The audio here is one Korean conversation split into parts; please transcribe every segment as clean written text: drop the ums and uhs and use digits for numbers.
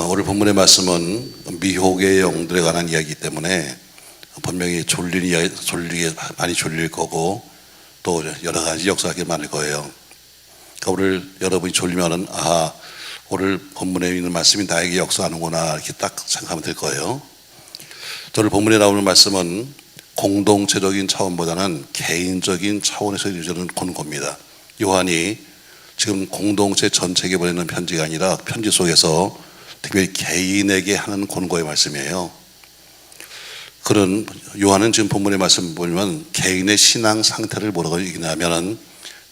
오늘 본문의 말씀은 미혹의 영들에 관한 이야기이기 때문에 분명히 졸리게 많이 졸릴 거고 또 여러 가지 역사하기 많을 거예요. 그러니까 오늘 여러분이 졸리면은 오늘 본문에 있는 말씀이 나에게 역사하는구나 이렇게 딱 생각하면 될 거예요. 오늘 본문에 나오는 말씀은 공동체적인 차원보다는 개인적인 차원에서 이루어지는 권고입니다. 요한이 지금 공동체 전체에게 보내는 편지가 아니라 편지 속에서 특별히 개인에게 하는 권고의 말씀이에요. 그런 요한은 지금 본문의 말씀 보면 개인의 신앙 상태를 뭐라고 얘기하냐면은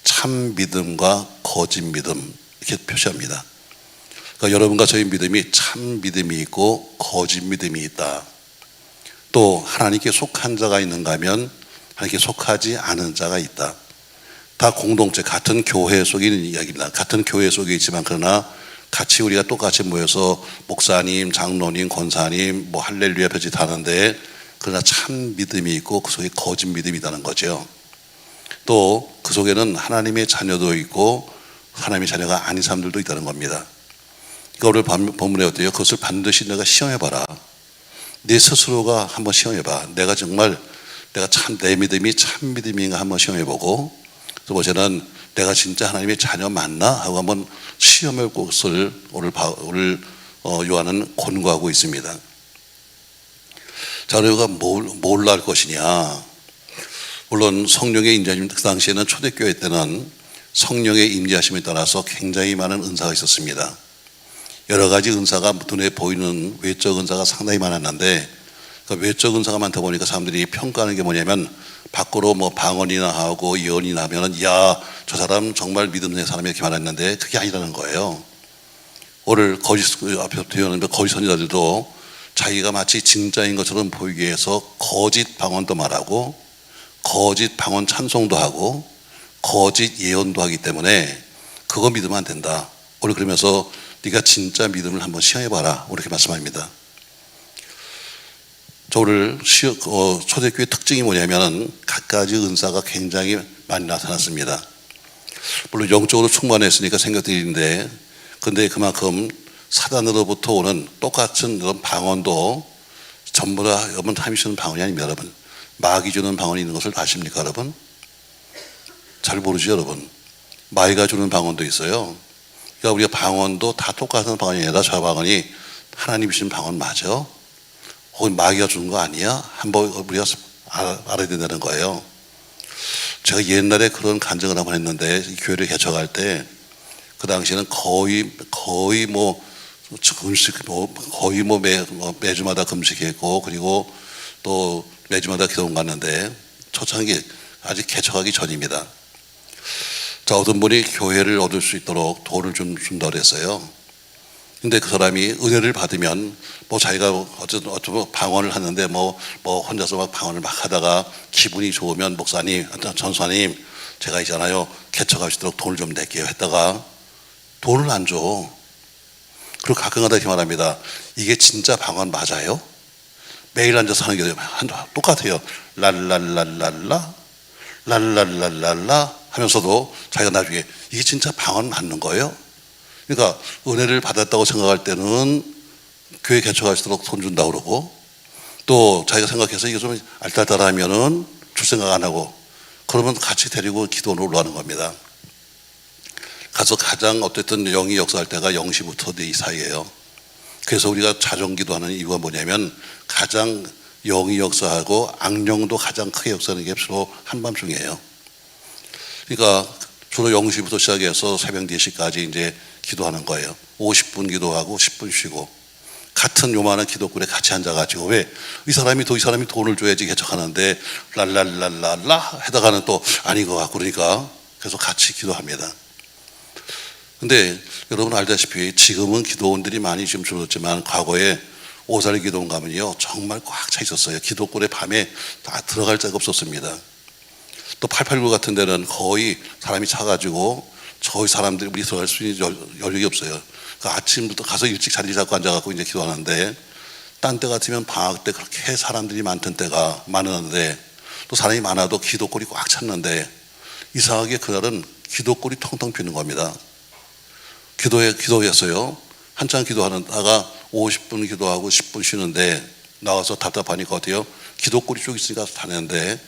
참 믿음과 거짓 믿음 이렇게 표시합니다. 그러니까 여러분과 저희 믿음이 참 믿음이 있고 거짓 믿음이 있다. 또 하나님께 속한 자가 있는가 하면 하나님께 속하지 않은 자가 있다. 다 공동체 같은 교회 속에 있는 이야기입니다. 같은 교회 속에 있지만 그러나 같이 우리가 똑같이 모여서 목사님, 장로님, 권사님, 뭐 할렐루야 표지 다는데 그러나 참 믿음이 있고 그 속에 거짓 믿음이 있다는 거죠. 또 그 속에는 하나님의 자녀도 있고 하나님의 자녀가 아닌 사람들도 있다는 겁니다. 그러니까 오늘 본문에 어때요? 그것을 반드시 내가 시험해봐라. 내 스스로가 한번 시험해봐. 내가 참 내 믿음이 참 믿음인가 한번 시험해보고 또 뭐저는 내가 진짜 하나님의 자녀 맞나 하고 한번 시험할 것을 오늘 요한은 권고하고 있습니다. 자, 우리가 뭘 할 것이냐? 물론 성령의 임재하심, 그 당시에는 초대교회 때는 성령의 임재하심에 따라서 굉장히 많은 은사가 있었습니다. 여러 가지 은사가 눈에 보이는 외적 은사가 상당히 많았는데 그 외적 은사가 많다 보니까 사람들이 평가하는 게 뭐냐면 밖으로 뭐 방언이나 하고 예언이나 하면은 저 사람 정말 믿음 있는 사람이 이렇게 말했는데 그게 아니라는 거예요. 오늘 앞에 되었는데 거짓 선지자들도 자기가 마치 진짜인 것처럼 보이기 위해서 거짓 방언도 말하고 거짓 방언 찬송도 하고 거짓 예언도 하기 때문에 그거 믿으면 안 된다. 오늘 그러면서 네가 진짜 믿음을 한번 시험해봐라 이렇게 말씀합니다. 오늘 초대교회 특징이 뭐냐면은 갖가지 은사가 굉장히 많이 나타났습니다. 물론 영적으로 충만했으니까 생각들인데 근데 그만큼 사단으로부터 오는 똑같은 그런 방언도 전부 다 여러분 함이 주는 방언이 아닙니다. 여러분 마귀 주는 방언이 있는 것을 아십니까 여러분? 잘 모르죠 여러분. 마귀가 주는 방언도 있어요. 그러니까 우리가 방언도 다 똑같은 방언이 아니라 저 방언이 하나님이 주신 방언 맞아? 혹은 마귀가 주는 거 아니야? 한번 우리가 알아야 된다는 거예요. 제가 옛날에 그런 간증을 한번 했는데 교회를 개척할 때 그 당시에는 거의 매주마다 금식했고 그리고 또 매주마다 기도원 갔는데 초창기 아직 개척하기 전입니다. 자, 어떤 분이 교회를 얻을 수 있도록 돈을 좀 준다고 했어요. 근데 그 사람이 은혜를 받으면 자기가 어쩌면 방언을 하는데 혼자서 막 방언을 막 하다가 기분이 좋으면 목사님, 전사님 제가 있잖아요 개척할 수 있도록 돈을 좀 낼게요 했다가 돈을 안 줘. 그리고 가끔가다 이렇게 말합니다. 이게 진짜 방언 맞아요? 매일 앉아서 하는 게 똑같아요. 랄랄랄랄라 랄랄랄랄라 하면서도 자기가 나중에 이게 진짜 방언 맞는 거예요? 그러니까 은혜를 받았다고 생각할 때는 교회 개척할 수 있도록 돈 준다고 그러고 또 자기가 생각해서 이게 좀 알딸딸하면은 줄 생각 안 하고 그러면 같이 데리고 기도원으로 올라가는 겁니다. 가서 가장 어쨌든 영이 역사할 때가 0시부터 4시 사이예요. 그래서 우리가 자정기도하는 이유가 뭐냐면 가장 영이 역사하고 악령도 가장 크게 역사하는 게 주로 한밤중이에요. 그러니까 주로 0시부터 시작해서 새벽 4시까지 이제 기도하는 거예요. 50분 기도하고 10분 쉬고 같은 요만한 기도굴에 같이 앉아가지고 왜 이 사람이 돈을 줘야지 개척하는데 랄랄랄랄라 하다가는 또 아닌 것 같고 그러니까 그래서 같이 기도합니다. 근데 여러분 알다시피 지금은 기도원들이 많이 지금 줄어들었지만 과거에 오사리 기도원 가면요 정말 꽉 차 있었어요. 기도굴에 밤에 다 들어갈 데가 없었습니다. 또 889 같은 데는 거의 사람이 차가지고 저희 사람들이 우리 들어갈 수 있는 여력이 없어요. 그러니까 아침부터 가서 일찍 자리 잡고 앉아갖고 이제 기도하는데 딴 때 같으면 방학 때 그렇게 사람들이 많던 때가 많았는데 또 사람이 많아도 기도골이 꽉 찼는데 이상하게 그날은 기도골이 텅텅 비는 겁니다. 기도했어요. 한참 기도하다가 50분 기도하고 10분 쉬는데 나와서 답답하니까 어때요? 기도골이 쭉 있으니까 다녔는데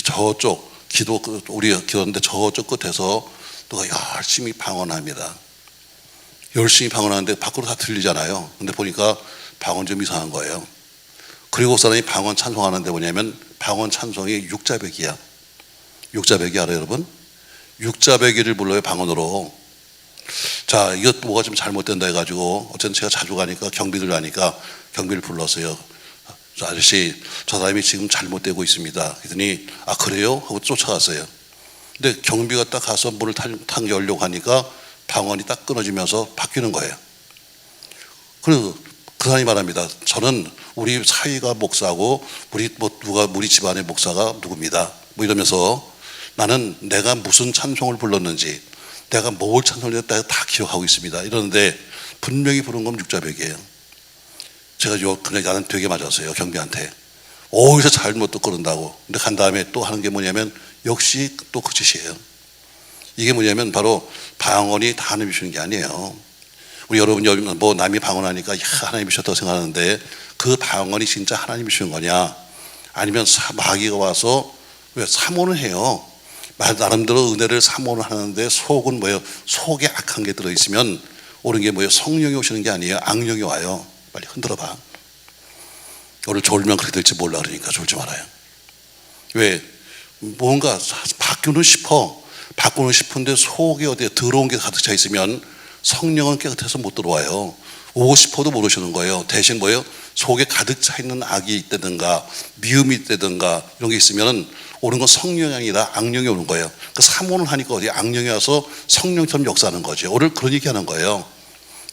저쪽 우리 기도하는데 저쪽 끝에서 누가 열심히 방언합니다. 열심히 방언하는데 밖으로 다 들리잖아요. 근데 보니까 방언 좀 이상한 거예요. 그리고 그 사람이 방언 찬송하는데 뭐냐면 방언 찬송이 육자배기야. 육자배기 알아요, 여러분? 육자배기를 불러요, 방언으로. 자, 이것 뭐가 좀 잘못된다 해가지고 어쨌든 제가 자주 가니까 경비들 가니까 경비를 불렀어요. 저 아저씨, 저 사람이 지금 잘못되고 있습니다. 그랬더니 아 그래요? 하고 쫓아갔어요. 근데 경비가 딱 가서 문을 탁 열려고 하니까 방언이 딱 끊어지면서 바뀌는 거예요. 그래서 그 사람이 말합니다. 저는 우리 사위가 목사고 우리 집안의 목사가 누굽니다. 뭐 이러면서 나는 내가 무슨 찬송을 불렀는지 내가 뭘 찬송을 했다 다 기억하고 있습니다. 이러는데 분명히 부른 건 육자백이에요. 제가 그냥 나는 되게 맞았어요. 경비한테. 어디서 잘못 또 그런다고. 근데 간 다음에 또 하는 게 뭐냐면 역시 또 그 짓이에요. 이게 뭐냐면 바로 방언이 다 하나님이 주는 게 아니에요. 우리 여러분 뭐 남이 방언하니까 하나님이 주셨다고 생각하는데 그 방언이 진짜 하나님이 주는 거냐 아니면 마귀가 와서 왜 사모는 해요. 나름대로 은혜를 사모는 하는데 속은 뭐예요? 속에 악한 게 들어있으면 오는 게 뭐예요? 성령이 오시는 게 아니에요. 악령이 와요. 빨리 흔들어 봐. 오늘 졸면 그렇게 될지 몰라 그러니까 졸지 말아요. 왜? 뭔가 바꾸는 싶은데 속에 어디에 더러운 게 가득 차 있으면 성령은 깨끗해서 못 들어와요. 오고 싶어도 못 오시는 거예요. 대신 뭐예요? 속에 가득 차 있는 악이 있다든가 미움이 있다든가 이런 게 있으면 오는 건 성령이 아니라 악령이 오는 거예요. 그 사모는 하니까 어디 악령이 와서 성령처럼 역사하는 거죠. 오늘 그런 얘기 하는 거예요.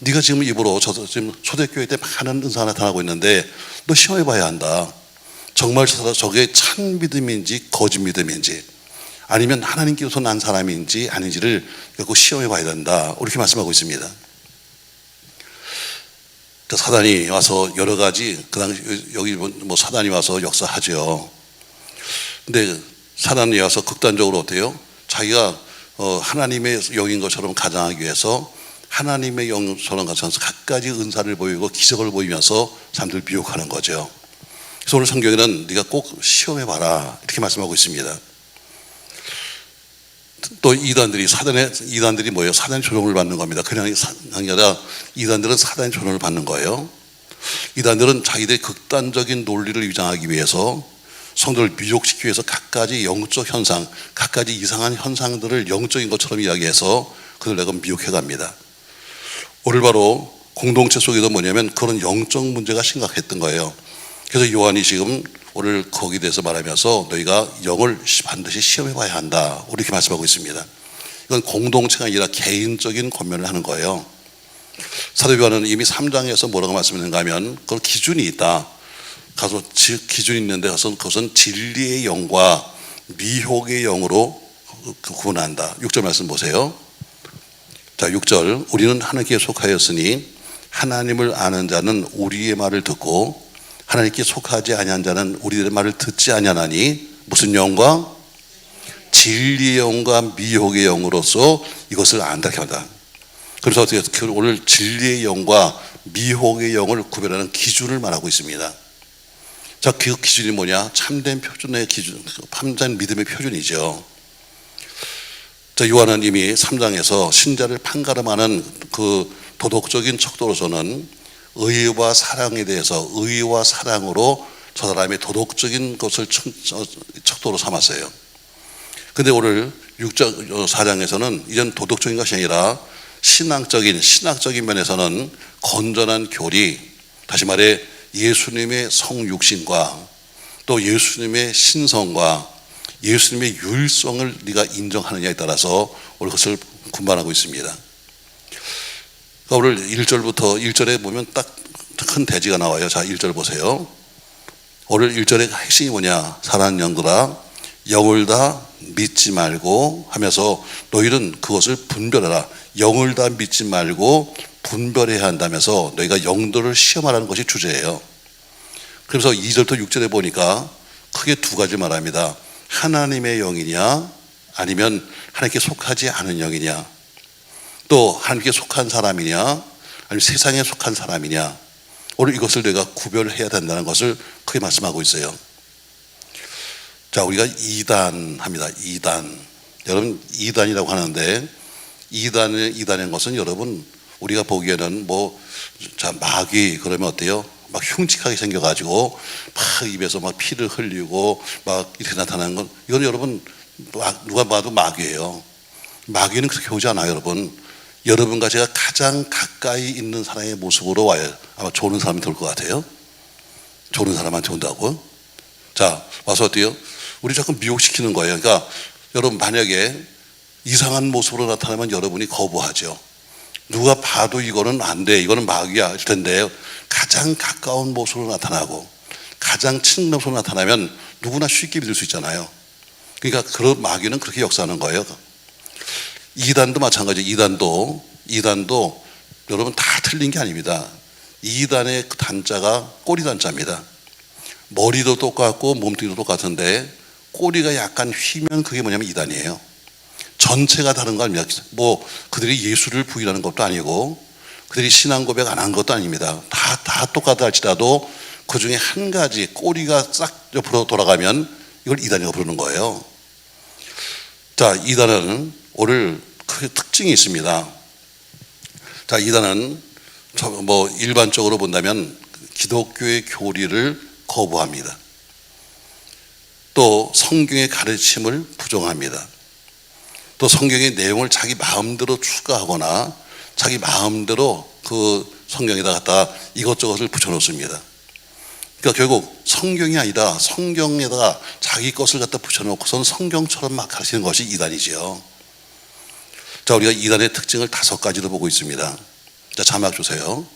네가 지금 입으로 지금 초대교회 때 많은 은사가 나타나고 있는데 너 시험해 봐야 한다. 정말 저게 참 믿음인지 거짓 믿음인지 아니면 하나님께서 난 사람인지 아닌지를 결국 시험해 봐야 된다. 이렇게 말씀하고 있습니다. 사단이 와서 여러 가지 그 당시 여기 뭐 사단이 와서 역사하죠. 근데 사단이 와서 극단적으로 어때요? 자기가 하나님의 영인 것처럼 가장하기 위해서 하나님의 영처럼 가장해서 갖가지 은사를 보이고 기적을 보이면서 사람들을 미혹하는 거죠. 그래서 오늘 성경에는 네가 꼭 시험해 봐라 이렇게 말씀하고 있습니다. 또 이단들이 뭐예요? 사단의 조종을 받는 겁니다. 그냥 아니라 이단들은 사단의 조종을 받는 거예요. 이단들은 자기들의 극단적인 논리를 위장하기 위해서 성도를 미혹시키기 위해서 갖가지 영적 현상, 갖가지 이상한 현상들을 영적인 것처럼 이야기해서 그들 내가 미혹해 갑니다. 오늘 바로 공동체 속에도 뭐냐면 그런 영적 문제가 심각했던 거예요. 그래서 요한이 지금 오늘 거기에 대해서 말하면서 너희가 영을 반드시 시험해 봐야 한다 이렇게 말씀하고 있습니다. 이건 공동체가 아니라 개인적인 권면을 하는 거예요. 사도 요한은 이미 3장에서 뭐라고 말씀했는가 하면 그런 기준이 있다. 가서 기준이 있는데 그것은 진리의 영과 미혹의 영으로 구분한다. 6절 말씀 보세요. 자, 6절 우리는 하나님께 속하였으니 하나님을 아는 자는 우리의 말을 듣고 하나님께 속하지 아니한 자는 우리들의 말을 듣지 아니하나니 무슨 영과? 진리의 영과 미혹의 영으로서 이것을 안다 이렇게 한다. 그래서 어떻게 오늘 진리의 영과 미혹의 영을 구별하는 기준을 말하고 있습니다. 자, 그 기준이 뭐냐? 참된 표준의 기준, 참된 믿음의 표준이죠. 자, 요한은 이미 3장에서 신자를 판가름하는 그 도덕적인 척도로서는 의와 사랑에 대해서 의와 사랑으로 저 사람의 도덕적인 것을 척도로 삼았어요. 근데 오늘 6장 4장에서는 이런 도덕적인 것이 아니라 신학적인 면에서는 건전한 교리, 다시 말해 예수님의 성육신과 또 예수님의 신성과 예수님의 유일성을 네가 인정하느냐에 따라서 오늘 그것을 군반하고 있습니다. 오늘 1절에 보면 딱 큰 대지가 나와요. 자, 1절 보세요. 오늘 1절의 핵심이 뭐냐? 사랑하는 영들아, 영을 다 믿지 말고 하면서 너희는 그것을 분별하라. 영을 다 믿지 말고 분별해야 한다면서 너희가 영들을 시험하라는 것이 주제예요. 그래서 2절부터 6절에 보니까 크게 두 가지 말합니다. 하나님의 영이냐 아니면 하나님께 속하지 않은 영이냐, 또 하나님께 속한 사람이냐 아니면 세상에 속한 사람이냐, 오늘 이것을 내가 구별해야 된다는 것을 크게 말씀하고 있어요. 자, 우리가 이단합니다. 이단. 여러분, 이단이라고 하는데, 이단의 것은 여러분, 우리가 보기에는 마귀, 그러면 어때요? 막 흉측하게 생겨가지고, 막 입에서 막 피를 흘리고, 막 이렇게 나타나는 건, 이건 여러분, 누가 봐도 마귀예요. 마귀는 그렇게 오지 않아요, 여러분. 여러분과 제가 가장 가까이 있는 사람의 모습으로 와요. 아마 좋은 사람이 될 것 같아요. 좋은 사람한테 온다고. 자, 와서 어때요? 우리 자꾸 미혹시키는 거예요. 그러니까 여러분, 만약에 이상한 모습으로 나타나면 여러분이 거부하죠. 누가 봐도 이거는 안 돼, 이거는 마귀야 할 텐데, 가장 가까운 모습으로 나타나고 가장 친한 모습으로 나타나면 누구나 쉽게 믿을 수 있잖아요. 그러니까 그런 마귀는 그렇게 역사하는 거예요. 이단도 마찬가지. 이단도 여러분 다 틀린 게 아닙니다. 이단의 그 단자가 꼬리 단자입니다. 머리도 똑같고 몸뚱이도 똑같은데 꼬리가 약간 휘면 그게 뭐냐면 이단이에요. 전체가 다른 거 아닙니다. 그들이 예수를 부인하는 것도 아니고 그들이 신앙 고백 안 한 것도 아닙니다. 다 똑같다 할지라도 그 중에 한 가지 꼬리가 싹 옆으로 돌아가면 이걸 이단이라고 부르는 거예요. 자, 이단은 오늘 그 특징이 있습니다. 자, 이단은 일반적으로 본다면 기독교의 교리를 거부합니다. 또 성경의 가르침을 부정합니다. 또 성경의 내용을 자기 마음대로 추가하거나 자기 마음대로 그 성경에다 갖다 이것저것을 붙여놓습니다. 그러니까 결국 성경이 아니라 성경에다가 자기 것을 갖다 붙여놓고선 성경처럼 막 가르치는 것이 이단이죠. 자, 우리가 이단의 특징을 5가지로 보고 있습니다. 자, 자막 주세요.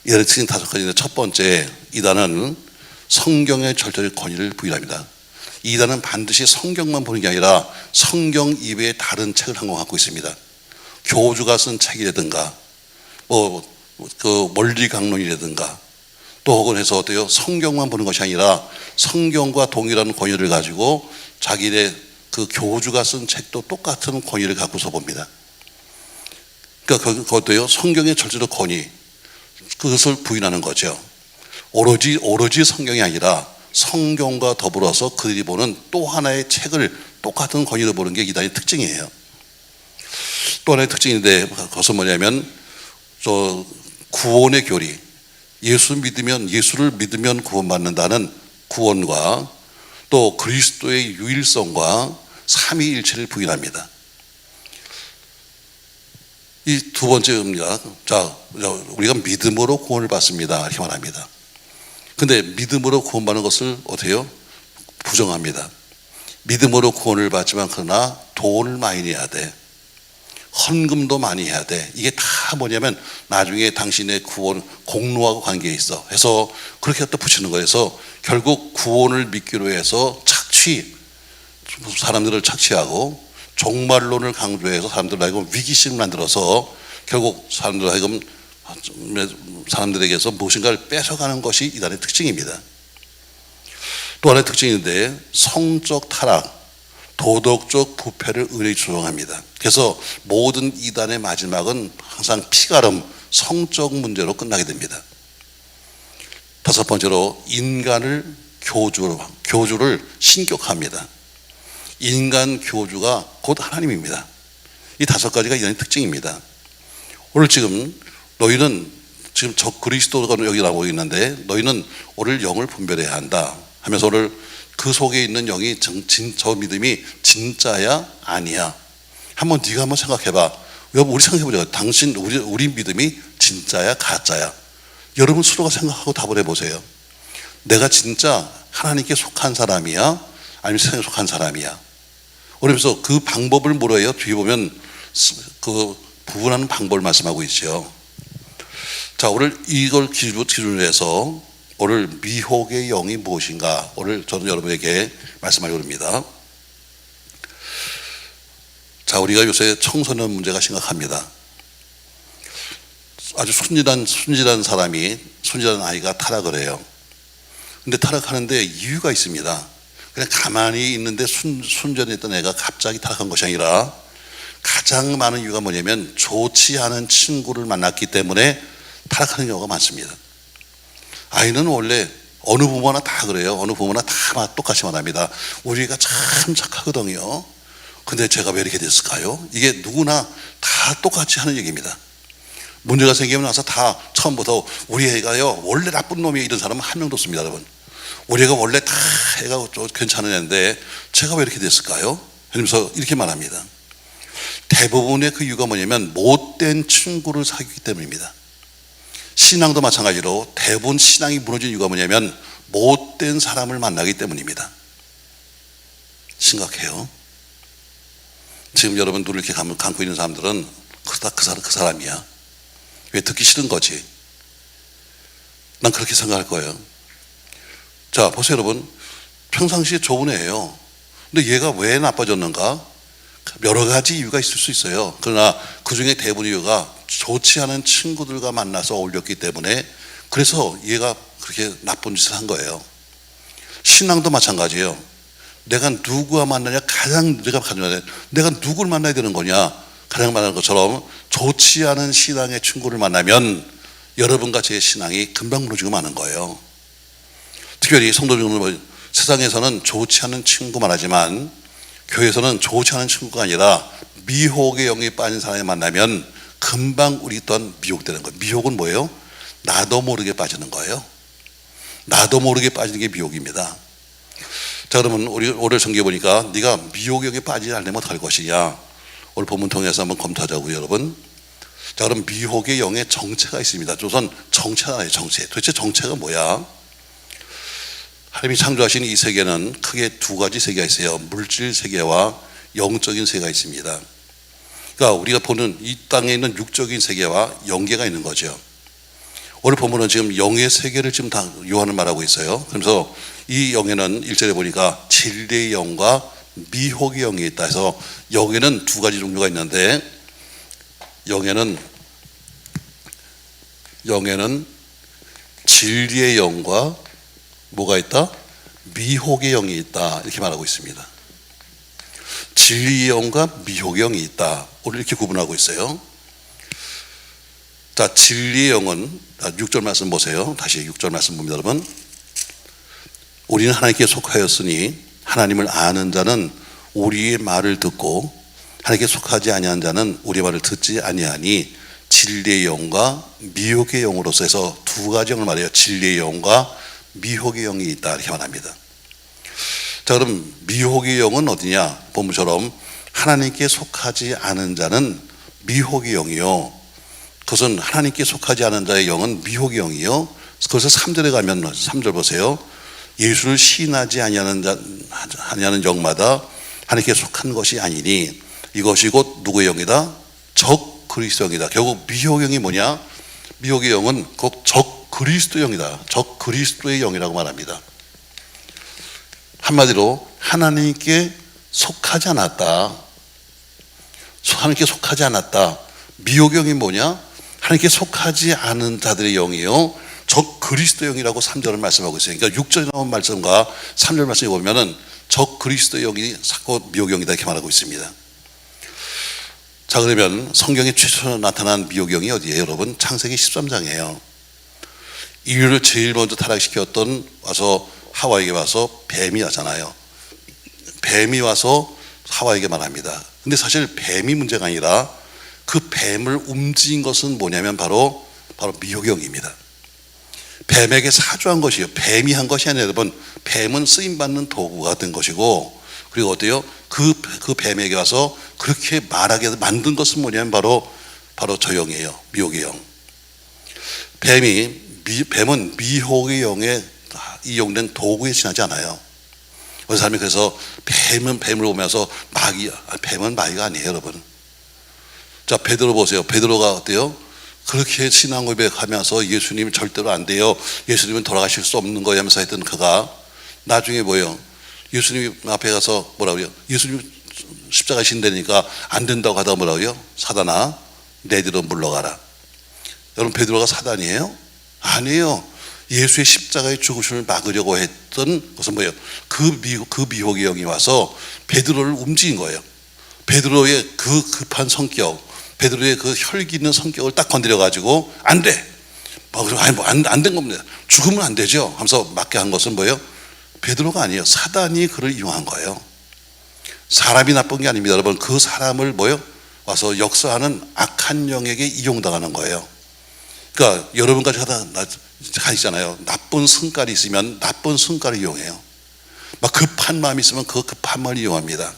이단의 특징 5가지인데, 첫 번째, 이단은 성경의 절대적 권위를 부인합니다. 이단은 반드시 성경만 보는 게 아니라 성경 이외의 다른 책을 항상 갖고 있습니다. 교주가 쓴 책이라든가 그 원리강론이라든가 또 혹은 해서 어때요? 성경만 보는 것이 아니라 성경과 동일한 권위를 가지고 자기네 그 교주가 쓴 책도 똑같은 권위를 갖고서 봅니다. 그러니까 그것도요, 성경의 절대적 권위, 그것을 부인하는 거죠. 오로지 성경이 아니라 성경과 더불어서 그들이 보는 또 하나의 책을 똑같은 권위로 보는 게 이단의 특징이에요. 또 하나의 특징인데, 그것은 뭐냐면 구원의 교리, 예수를 믿으면 구원받는다는 구원과 또 그리스도의 유일성과 삼위일체를 부인합니다. 이 두 번째입니다. 자, 우리가 믿음으로 구원을 받습니다, 이렇게 말합니다. 근데 믿음으로 구원받는 것을 어떻게 해요? 부정합니다. 믿음으로 구원을 받지만 그러나 돈을 많이 내야 돼, 헌금도 많이 해야 돼. 이게 다 뭐냐면 나중에 당신의 구원 공로하고 관계에 있어 해서 그렇게 또 붙이는 거여서 결국 구원을 믿기로 해서 사람들을 착취하고 종말론을 강조해서 사람들 하여금 위기심을 만들어서 결국 사람들에게서 무엇인가를 뺏어가는 것이 이단의 특징입니다. 또 하나의 특징인데, 성적 타락, 도덕적 부패를 은연히 조장합니다. 그래서 모든 이단의 마지막은 항상 피가름, 성적 문제로 끝나게 됩니다. 5번째로, 인간을 교주를 신격합니다. 인간 교주가 곧 하나님입니다. 이 5가지가 이단의 특징입니다. 오늘 지금 너희는 지금 저 그리스도가 여기 나오고 있는데 너희는 오늘 영을 분별해야 한다 하면서 오늘 그 속에 있는 영이 저 믿음이 진짜야 아니야, 네가 한번 생각해봐. 여러분, 우리 생각해보자. 우리 믿음이 진짜야 가짜야? 여러분 스스로가 생각하고 답을 해보세요. 내가 진짜 하나님께 속한 사람이야 아니면 세상에 속한 사람이야? 그래서 그 방법을 뭐래요? 뒤에 보면 그 구분하는 방법을 말씀하고 있죠. 자, 오늘 이걸 기준으로 해서 오늘 미혹의 영이 무엇인가, 오늘 저는 여러분에게 말씀하려고 합니다. 자, 우리가 요새 청소년 문제가 심각합니다. 아주 순진한 아이가 타락을 해요. 근데 타락하는데 이유가 있습니다. 그냥 가만히 있는데 순전했던 애가 갑자기 타락한 것이 아니라 가장 많은 이유가 뭐냐면 좋지 않은 친구를 만났기 때문에 타락하는 경우가 많습니다. 아이는 원래 어느 부모나 다 그래요. 어느 부모나 다 똑같이 말합니다. 우리가 참 착하거든요. 근데 제가 왜 이렇게 됐을까요? 이게 누구나 다 똑같이 하는 얘기입니다. 문제가 생기면 나서 다 처음부터 우리 애가요 원래 나쁜 놈이 이런 사람은 한 명도 없습니다. 여러분, 우리 애가 원래 다 애가 좀 괜찮은 애인데 제가 왜 이렇게 됐을까요? 그러면서 이렇게 말합니다. 대부분의 그 이유가 뭐냐면 못된 친구를 사귀기 때문입니다. 신앙도 마찬가지로 대부분 신앙이 무너진 이유가 뭐냐면 못된 사람을 만나기 때문입니다. 심각해요. 지금 여러분 눈을 이렇게 감고 있는 사람들은 그 사람이야. 왜 듣기 싫은 거지? 난 그렇게 생각할 거예요. 자, 보세요 여러분. 평상시에 좋은 애예요. 근데 얘가 왜 나빠졌는가? 여러 가지 이유가 있을 수 있어요. 그러나 그 중에 대부분 이유가 좋지 않은 친구들과 만나서 어울렸기 때문에 그래서 얘가 그렇게 나쁜 짓을 한 거예요. 신앙도 마찬가지예요. 내가 누구와 만나냐 내가 누구를 만나야 되는 거냐 가장 말하는 것처럼 좋지 않은 신앙의 친구를 만나면 여러분과 제 신앙이 금방 무너지고 마는 거예요. 특별히 성도들은 세상에서는 좋지 않은 친구만 하지만 교회에서는 좋지 않은 친구가 아니라 미혹의 영에 빠진 사람을 만나면 금방 우리 또한 미혹되는 거예요. 미혹은 뭐예요? 나도 모르게 빠지는 거예요. 나도 모르게 빠지는 게 미혹입니다. 자, 그러면 우리 오늘 성경에 보니까 네가 미혹의 영에 빠지지 않으면 어떡할 것이냐, 오늘 본문 통해서 한번 검토하자고요 여러분. 자, 그럼 미혹의 영의 정체가 있습니다. 우선 정체가 나요. 정체. 도대체 정체가 뭐야? 하나님이 창조하신 이 세계는 크게 두 가지 세계가 있어요. 물질 세계와 영적인 세계가 있습니다. 그러니까 우리가 보는 이 땅에 있는 육적인 세계와 영계가 있는 거죠. 오늘 본문은 지금 영의 세계를 지금 다 요한은 말하고 있어요. 그래서 이 영에는 1절에 보니까 진리의 영과 미혹의 영이 있다 해서 영에는 두 가지 종류가 있는데 영에는 진리의 영과 뭐가 있다? 미혹의 영이 있다 이렇게 말하고 있습니다. 진리의 영과 미혹의 영이 있다. 오늘 이렇게 구분하고 있어요. 자, 진리의 영은 6절 말씀 보세요. 다시 6절 말씀 봅니다 여러분. 우리는 하나님께 속하였으니 하나님을 아는 자는 우리의 말을 듣고 하나님께 속하지 아니한 자는 우리의 말을 듣지 아니하니 진리의 영과 미혹의 영으로서 해서 두 가지 영을 말해요. 진리의 영과 미혹의 영이 있다 이렇게 말합니다. 자, 그럼 미혹의 영은 어디냐? 본문처럼 하나님께 속하지 않은 자는 미혹의 영이요, 그것은 하나님께 속하지 않은 자의 영은 미혹의 영이요. 그래서 3절에 가면 3절 보세요. 예수를 시인하지 아니하는 영마다 하나님께 속한 것이 아니니 이것이 곧 누구의 영이다? 적 그리스도 영이다. 결국 미혹의 영이 뭐냐? 미혹의 영은 곧 적 그리스도 영이다. 적 그리스도의 영이라고 말합니다. 한마디로 하나님께 속하지 않았다. 하나님께 속하지 않았다. 미혹의 영이 뭐냐? 하나님께 속하지 않은 자들의 영이요, 적 그리스도 영이라고 3절을 말씀하고 있어요. 그러니까 6절에 나온 말씀과 3절 말씀에 보면은 적 그리스도 영이 곧 미혹의 영이다 이렇게 말하고 있습니다. 자, 그러면 성경에 최초로 나타난 미혹의 영이 어디예요 여러분? 창세기 13장이에요. 인류를 제일 먼저 타락시켰던 와서 하와에게 와서 뱀이 왔잖아요. 뱀이 와서 하와에게 말합니다. 근데 사실 뱀이 문제가 아니라 그 뱀을 움직인 것은 뭐냐면 바로 미혹의 영입니다. 뱀에게 사주한 것이에요. 뱀이 한 것이 아니라 여러분, 뱀은 쓰임받는 도구가 된 것이고, 그리고 어때요? 그 뱀에게 와서 그렇게 말하게 만든 것은 뭐냐면 바로 저 영이에요. 미혹의 영. 뱀은 미혹의 영에 이용된 도구에 지나지 않아요. 어느 사람이 그래서 뱀은 뱀을 보면서 뱀은 마귀가 아니에요 여러분. 자, 베드로 보세요. 베드로가 어때요? 그렇게 신앙 고백하면서 예수님 절대로 안 돼요, 예수님은 돌아가실 수 없는 거예요 하면서 했던 그가 나중에 뭐예요? 예수님 앞에 가서 뭐라고 해요? 예수님 십자가 신대니까 안 된다고 하다가 뭐라고 해요? 사단아 내 뒤로 물러가라. 여러분, 베드로가 사단이에요? 아니에요. 예수의 십자가의 죽으심을 막으려고 했던 것은 뭐예요? 그 미혹의 영이 와서 베드로를 움직인 거예요. 베드로의 그 급한 성격, 베드로의 그 혈기 있는 성격을 딱 건드려 가지고 안 돼, 안 된 겁니다. 죽으면 안 되죠 하면서 맞게 한 것은 뭐예요? 베드로가 아니에요. 사단이 그를 이용한 거예요. 사람이 나쁜 게 아닙니다. 여러분, 그 사람을 뭐예요? 와서 역사하는 악한 영에게 이용당하는 거예요. 그러니까 여러분까지 가시잖아요. 나쁜 성깔이 있으면 나쁜 성깔을 이용해요. 막 급한 마음이 있으면 그 급한 마음을 이용합니다.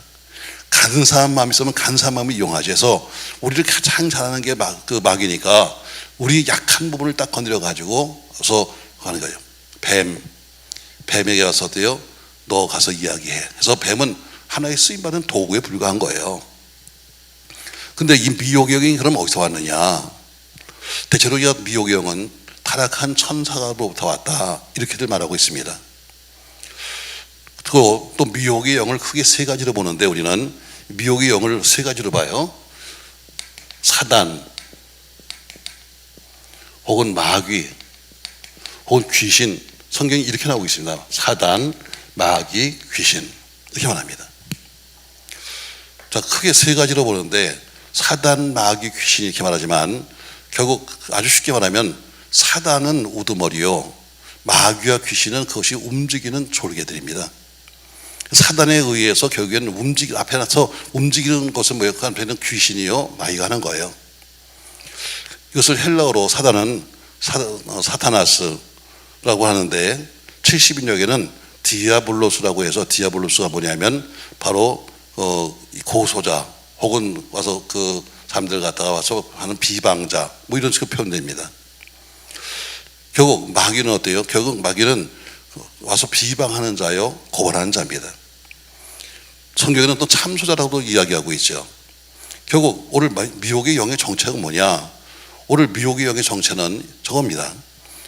간사한 마음이 있으면 간사한 마음을 이용하죠. 해서 우리를 가장 잘하는 게 그 마귀니까 우리 약한 부분을 딱 건드려 가지고 그래서 하는 거예요. 뱀에게 와서 어때요? 너 가서 이야기해. 그래서 뱀은 하나의 쓰임받은 도구에 불과한 거예요. 근데 이 미혹의 영이 그럼 어디서 왔느냐? 대체로 이 미혹의 영은 타락한 천사로부터 왔다, 이렇게들 말하고 있습니다. 또 미혹의 영을 크게 세 가지로 보는데, 우리는 미혹의 영을 세 가지로 봐요. 사단, 혹은 마귀, 혹은 귀신. 성경이 이렇게 나오고 있습니다. 사단, 마귀, 귀신, 이렇게 말합니다. 자, 크게 세 가지로 보는데, 사단, 마귀, 귀신 이렇게 말하지만 결국 아주 쉽게 말하면 사단은 우두머리요, 마귀와 귀신은 그것이 움직이는 졸개들입니다. 사단에 의해서 결국에는 앞에 나서 움직이는 것은 뭐예요? 그 앞에는 귀신이요, 마귀가 하는 거예요. 이것을 헬라어로 사단은 사타나스라고 하는데, 70인역에는 디아블로스라고 해서, 디아블로스가 뭐냐면 바로 고소자, 혹은 와서 그 사람들 갖다가 와서 하는 비방자, 뭐 이런 식으로 표현됩니다. 결국 마귀는 어때요? 결국 마귀는 와서 비방하는 자요, 고발하는 자입니다. 성경에는 또 참소자라고도 이야기하고 있죠. 결국 오늘 미혹의 영의 정체가 뭐냐? 오늘 미혹의 영의 정체는 저겁니다.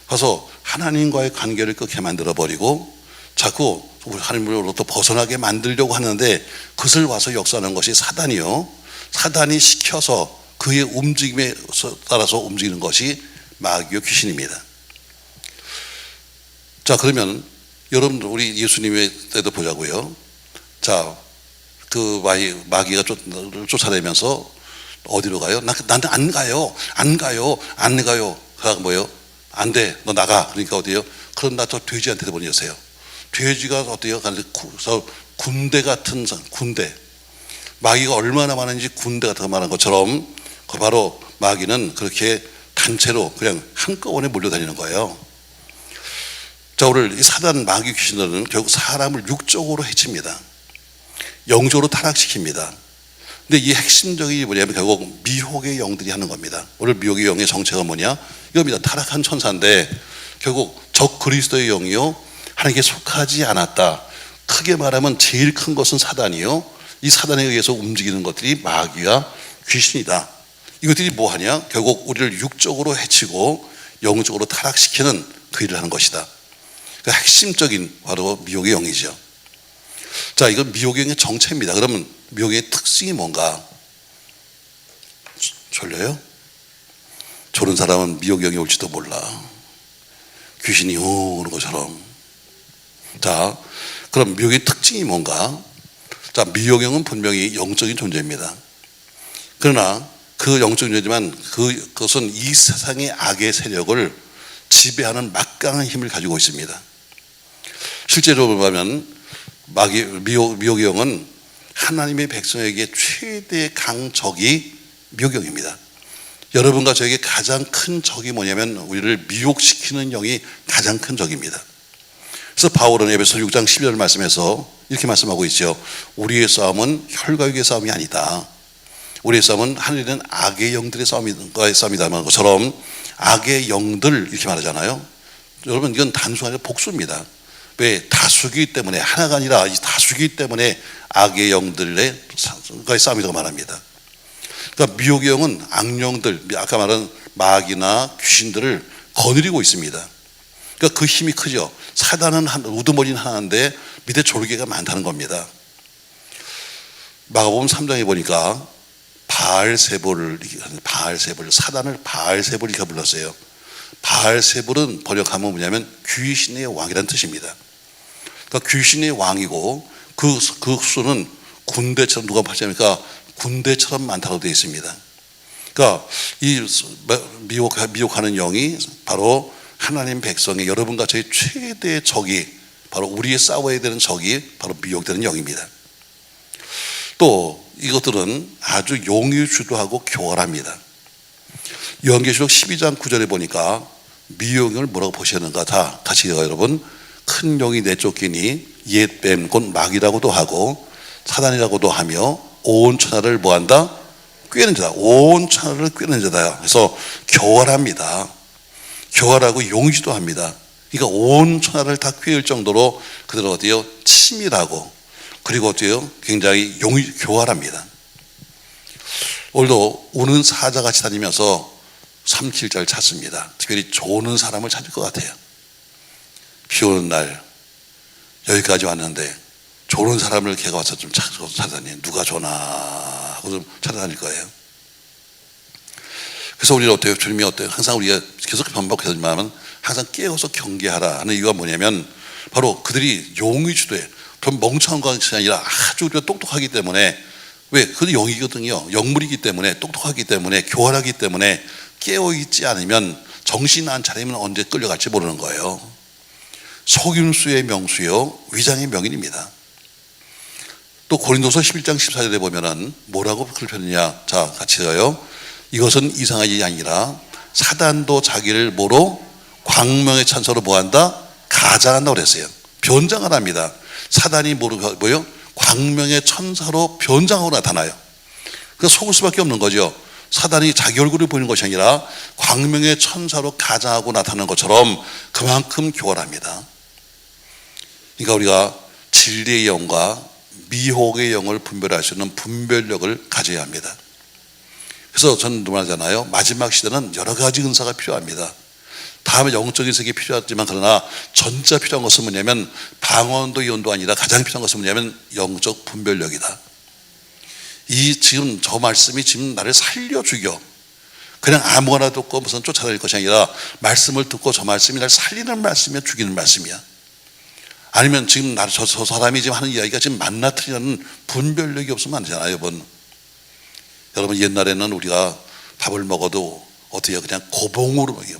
가서 하나님과의 관계를 끊게 만들어버리고 자꾸 우리 하나님으로부터 벗어나게 만들려고 하는데, 그것을 와서 역사하는 것이 사단이요, 사단이 시켜서 그의 움직임에 따라서 움직이는 것이 마귀요, 귀신입니다. 자, 그러면 여러분들 우리 예수님의 때도 보자고요. 자, 그 마귀가 쫓아내면서 어디로 가요? 나한테 안 가요. 그가 뭐예요? 안 돼, 너 나가. 그러니까 어디요? 그럼 나 저 돼지한테 보내주세요. 돼지가 어때요? 그래서 군대 같은 군대, 마귀가 얼마나 많은지 군대 같은 거 말한 것처럼 그 바로 마귀는 그렇게 단체로 그냥 한꺼번에 몰려다니는 거예요. 자, 오늘 이 사단, 마귀, 귀신들은 결국 사람을 육적으로 해칩니다. 영적으로 타락시킵니다. 근데 이 핵심적인 뭐냐면 결국 미혹의 영들이 하는 겁니다. 오늘 미혹의 영의 정체가 뭐냐? 이겁니다. 타락한 천사인데 결국 적 그리스도의 영이요, 하나님께 속하지 않았다. 크게 말하면 제일 큰 것은 사단이요, 이 사단에 의해서 움직이는 것들이 마귀와 귀신이다. 이것들이 뭐하냐? 결국 우리를 육적으로 해치고 영적으로 타락시키는 그 일을 하는 것이다. 그 핵심적인 바로 미혹의 영이죠. 자, 이건 미혹의 영의 정체입니다. 그러면 미혹의 영의 특징이 뭔가? 졸려요? 졸은 사람은 미혹의 영이 올지도 몰라. 귀신이 오는 것처럼. 자, 그럼 미혹의 특징이 뭔가? 자, 미혹의 영은 분명히 영적인 존재입니다. 그러나 그 영적인 존재지만 그것은 이 세상의 악의 세력을 지배하는 막강한 힘을 가지고 있습니다. 실제로 보면 미혹의 영은 하나님의 백성에게 최대의 강적이 미혹의 영입니다. 여러분과 저에게 가장 큰 적이 뭐냐면 우리를 미혹시키는 영이 가장 큰 적입니다. 그래서 바울은 에베소 6장 12절 말씀에서 이렇게 말씀하고 있죠. 우리의 싸움은 혈과 육의 싸움이 아니다. 우리의 싸움은 하늘에는 악의 영들의 싸움이다만 것처럼 악의 영들 이렇게 말하잖아요. 여러분, 이건 단순히 아니라 복수입니다. 왜? 다수기 때문에, 하나가 아니라 다수기 때문에 악의 영들의 싸움이라고 말합니다. 그러니까 미혹의 영은 악령들, 아까 말한 마귀나 귀신들을 거느리고 있습니다. 그러니까 그 힘이 크죠. 사단은 우두머리는 하나인데 밑에 졸개가 많다는 겁니다. 마가복음 3장에 보니까 바알세불, 사단을 바알세불 이렇게 불렀어요. 바알세불은 번역하면 뭐냐면 귀신의 왕이라는 뜻입니다. 그러니까 귀신의 왕이고 그 수는 군대처럼, 누가 봤습니까? 군대처럼 많다고 되어 있습니다. 그러니까 이 미혹하는 영이 바로 하나님 백성의 여러분과 저의 최대의 적이, 바로 우리의 싸워야 되는 적이 바로 미혹되는 영입니다. 또 이것들은 아주 용의주도하고 교활합니다. 요한계시록 12장 9절에 보니까 미혹을 뭐라고 보시는가? 다 같이 여러분, 큰 용이 내쫓기니 옛 뱀 곧 마귀라고도 하고 사단이라고도 하며 온 천하를 뭐한다? 꿰는 자다. 온 천하를 꿰는 자다. 그래서 교활합니다. 교활하고 용의주도 합니다. 그러니까 온 천하를 다 꿰을 정도로 그들은 어때요? 치밀하고, 그리고 어때요? 굉장히 교활합니다. 오늘도 우는 사자같이 다니면서 삼킬 자를 찾습니다. 특별히 조는 사람을 찾을 것 같아요. 비 오는 날 여기까지 왔는데 조는 사람을 걔가 와서 좀 찾아다니, 누가 조나 하고 좀 찾아다닐 거예요. 그래서 우리는 어때요? 주님이 어때요? 항상 우리가 계속 반복하지만 항상 깨어서 경계하라 하는 이유가 뭐냐면, 바로 그들이 용의주도해. 그럼 멍청한 것이 아니라 아주 우리가 똑똑하기 때문에, 왜? 그들이 영이거든요. 영물이기 때문에, 똑똑하기 때문에, 교활하기 때문에 깨어있지 않으면, 정신 안 차리면 언제 끌려갈지 모르는 거예요. 속임수의 명수요, 위장의 명인입니다. 또 고린도서 11장 14절에 보면은 뭐라고 그렇게 표현하냐? 자, 같이 가요. 이것은 이상한 일이 아니라 사단도 자기를 뭐로? 광명의 천사로 뭐한다? 가장한다고 그랬어요. 변장을 합니다. 사단이 뭐요? 광명의 천사로 변장하고 나타나요. 그래서 속을 수밖에 없는 거죠. 사단이 자기 얼굴을 보이는 것이 아니라 광명의 천사로 가장하고 나타나는 것처럼 그만큼 교활합니다. 그러니까 우리가 진리의 영과 미혹의 영을 분별할 수 있는 분별력을 가져야 합니다. 그래서 저는 말하잖아요. 마지막 시대는 여러 가지 은사가 필요합니다. 다음에 영적인 세계가 필요하지만, 그러나 전자 필요한 것은 뭐냐면 방언도 예언도 아니라 가장 필요한 것은 뭐냐면 영적 분별력이다. 이 지금 저 말씀이 지금 나를 살려 죽여. 그냥 아무거나 듣고 무슨 쫓아다닐 것이 아니라 말씀을 듣고 저 말씀이 나를 살리는 말씀이야, 죽이는 말씀이야. 아니면 지금 저 사람이 지금 하는 이야기가 지금 맞나 틀리는 분별력이 없으면 안 되잖아요, 여러분. 여러분, 옛날에는 우리가 밥을 먹어도 어때요? 그냥 고봉으로 먹여요.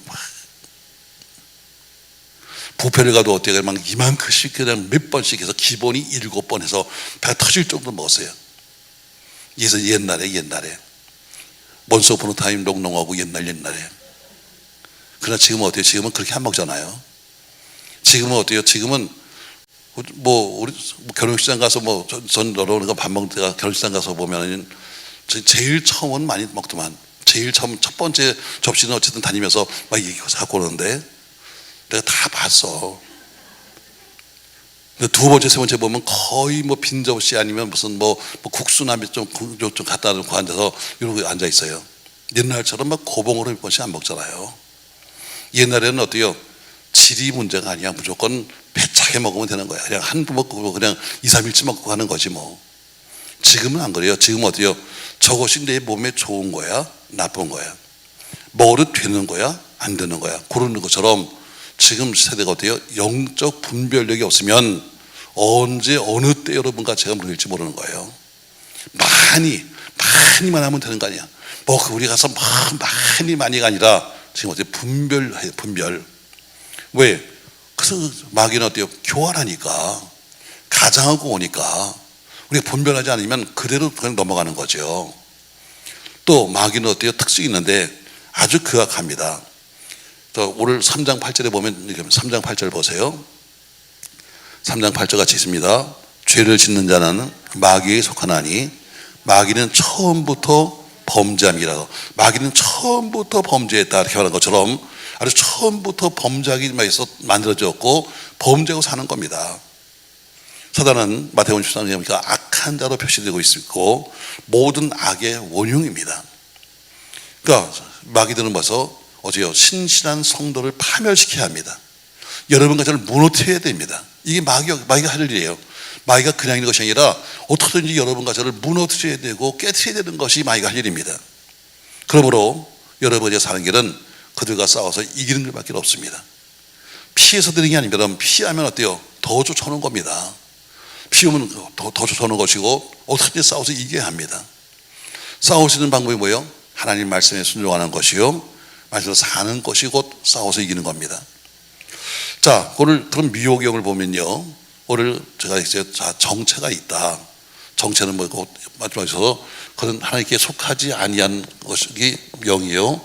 부페를 가도 어때요? 막 이만큼씩 그냥 몇 번씩 해서 기본이 7번 해서 배가 터질 정도로 먹었어요. 그래서 옛날에 원스 오폰 타임 롱롱하고 옛날에. 그러나 지금은 어때요? 지금은 그렇게 안 먹잖아요. 지금은 어때요? 지금은 우리 결혼식장 가서 전 여러분과 밥 먹을 때가 결혼식장 가서 보면은 제일 처음은 많이 먹더만, 제일 처음 첫 번째 접시는 어쨌든 다니면서 막 얘기해서 갖고 오는데 내가 다 봤어. 두 번째, 세 번째 보면 거의 빈 접시 아니면 무슨 국수나 좀 갖다 놓고 앉아서 이러고 앉아 있어요. 옛날처럼 고봉으로 몇 번씩 안 먹잖아요. 옛날에는 어때요? 질이 문제가 아니야. 무조건 배차게 먹으면 되는 거야. 그냥 한 번 먹고 그냥 2, 3일치 먹고 가는 거지 뭐. 지금은 안 그래요. 지금은 어때요? 저것이 내 몸에 좋은 거야? 나쁜 거야? 먹어도 되는 거야? 안 되는 거야? 고르는 것처럼 지금 세대가 어때요? 영적 분별력이 없으면 언제 어느 때 여러분과 제가 물릴지 모르는 거예요. 많이만 하면 되는 거 아니야. 우리 가서 많이가 아니라 지금 어때요? 분별. 왜? 그래서 마귀는 어때요? 교활하니까, 가장하고 오니까 우리가 분별하지 않으면 그대로 그냥 넘어가는 거죠. 또 마귀는 어때요? 특징이 있는데 아주 극악합니다. 오늘 3장 8절에 보면, 3장 8절 보세요. 3장 8절 같이 있습니다. 죄를 짓는 자는 마귀에 속하나니 마귀는 처음부터 범죄함이라고. 마귀는 처음부터 범죄했다 이렇게 말하는 것처럼 아주 처음부터 범죄하기 위해서 만들어졌고 범죄하고 사는 겁니다. 사단은 마태복음 13장에 보니까 악한 자로 표시되고 있고 모든 악의 원흉입니다. 그러니까 마귀들은 어제요, 신실한 성도를 파멸시켜야 합니다. 여러분과 저를 무너뜨려야 됩니다. 이게 마귀가 할 일이에요. 마귀가 그냥 있는 것이 아니라 어떻게든지 여러분과 저를 무너뜨려야 되고 깨트려야 되는 것이 마귀가 할 일입니다. 그러므로 여러분이 사는 길은 그들과 싸워서 이기는 길밖에 없습니다. 피해서 되는 게 아닙니다. 피하면 어때요? 더 쫓아오는 겁니다. 피우면 더 쫓아오는 것이고 어떻게 싸워서 이겨야 합니다. 싸울 수 있는 방법이 뭐예요? 하나님 말씀에 순종하는 것이요, 말씀대로 사는 것이 곧 싸워서 이기는 겁니다. 자, 오늘 그런 미혹의 영을 보면요, 오늘 제가 이제 정체가 있다. 정체는 뭐고 마지막에서 그런 하나님께 속하지 아니한 것이 영이요,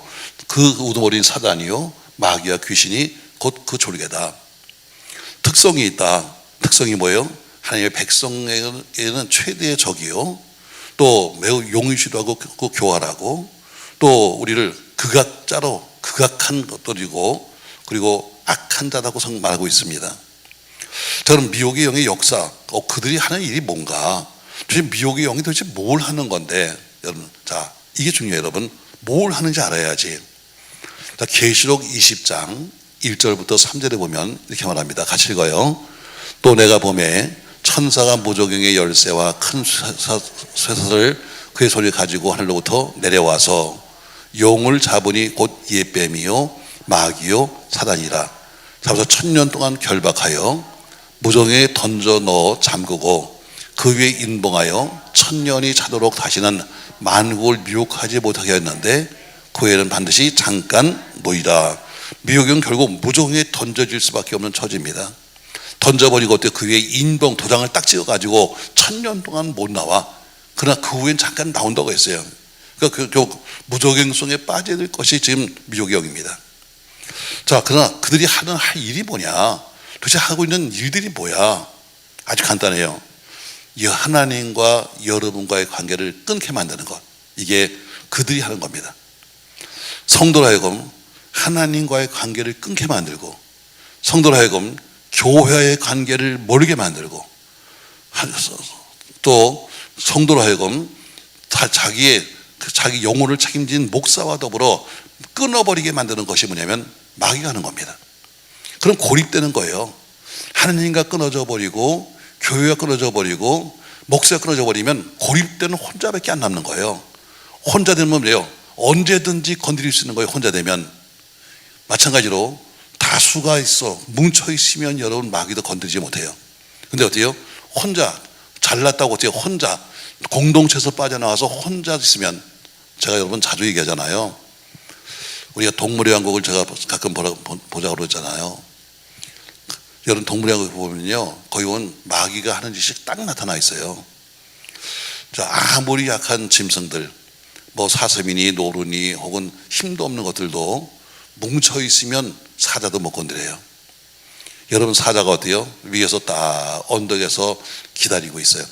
그 우두머리인 사단이요, 마귀와 귀신이 곧 그 졸개다. 특성이 있다. 특성이 뭐예요? 하나님의 백성에게는 최대의 적이요, 또 매우 용의시하고 교활하고, 또 우리를 극악자로 극악한 것들이고, 그리고 악한 자라고 말하고 있습니다. 저는 미혹의 영의 역사, 그들이 하는 일이 뭔가, 도대체 미혹의 영이 도대체 뭘 하는 건데, 여러분, 자, 이게 중요해요. 여러분, 뭘 하는지 알아야지. 자, 계시록 20장 1절부터 3절에 보면 이렇게 말합니다. 같이 읽어요. 또 내가 보매 천사가 무저갱의 열쇠와 큰 쇠사슬을 그의 손에 가지고 하늘로부터 내려와서 용을 잡으니 곧 예뱀이요 마귀요 사단이라. 잡아서 1000년 동안 결박하여 무저갱에 던져 넣어 잠그고 그 위에 인봉하여 1000년이 차도록 다시는 만국을 미혹하지 못하게 했는데 그 후에는 반드시 잠깐 모이라. 미혹은 결국 무저갱에 던져질 수밖에 없는 처지입니다. 던져버리고 그 위에 인봉 도장을 딱 찍어가지고 1000년 동안 못 나와. 그러나 그 후엔 잠깐 나온다고 했어요. 그러니까 그 무저갱성에 빠져야 될 것이 지금 미혹의 영입니다. 자, 그러나 그들이 할 일이 뭐냐? 도대체 하고 있는 일들이 뭐야? 아주 간단해요. 이 하나님과 여러분과의 관계를 끊게 만드는 것. 이게 그들이 하는 겁니다. 성도로 하여금 하나님과의 관계를 끊게 만들고, 성도로 하여금 교회의 관계를 멀게 만들고, 또 성도로 하여금 자기 영혼을 책임진 목사와 더불어 끊어버리게 만드는 것이 뭐냐면 마귀가 하는 겁니다. 그럼 고립되는 거예요. 하나님과 끊어져 버리고, 교회가 끊어져 버리고, 목사가 끊어져 버리면 고립되는 혼자밖에 안 남는 거예요. 혼자 되면 뭐예요? 언제든지 건드릴 수 있는 거예요. 혼자 되면. 마찬가지로 다수가 있어 뭉쳐 있으면 여러분 마귀도 건드리지 못해요. 근데 어때요? 혼자 잘났다고 어때요? 혼자 공동체에서 빠져나와서 혼자 있으면, 제가 여러분 자주 얘기하잖아요. 우리가 동물의 왕국을 제가 가끔 보자고 그러잖아요. 여러분 동물의 왕국 보면요, 거기 보면 마귀가 하는 짓이 딱 나타나 있어요. 자, 아무리 약한 짐승들, 뭐 사슴이니 노루니 혹은 힘도 없는 것들도 뭉쳐 있으면 사자도 못 건드려요. 여러분 사자가 어때요? 위에서 딱 언덕에서 기다리고 있어요.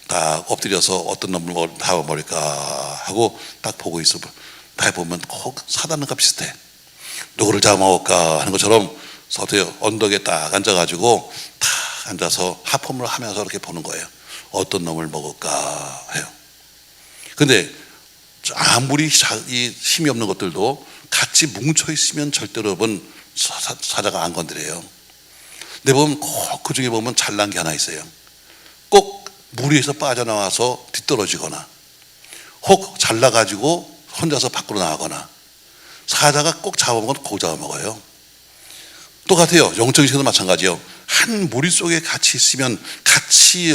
딱 엎드려서 어떤 놈을 잡아버릴까 하고 딱 보고 있어. 다 보면 꼭 사단과 비슷해. 누구를 잡아먹을까 하는 것처럼 어때요? 언덕에 딱 앉아가지고 딱 앉아서 하품을 하면서 이렇게 보는 거예요. 어떤 놈을 먹을까 해요. 근데 아무리 힘이 없는 것들도 같이 뭉쳐 있으면 절대로 여러분 사자가 안 건드려요. 근데 보면 꼭 그 중에 보면 잘난 게 하나 있어요. 꼭 무리에서 빠져나와서 뒤떨어지거나, 혹 잘나가지고 혼자서 밖으로 나가거나, 사자가 꼭 잡아먹으면 꼭 잡아먹어요. 똑같아요. 영적인 세계도 마찬가지예요. 한 무리 속에 같이 있으면 같이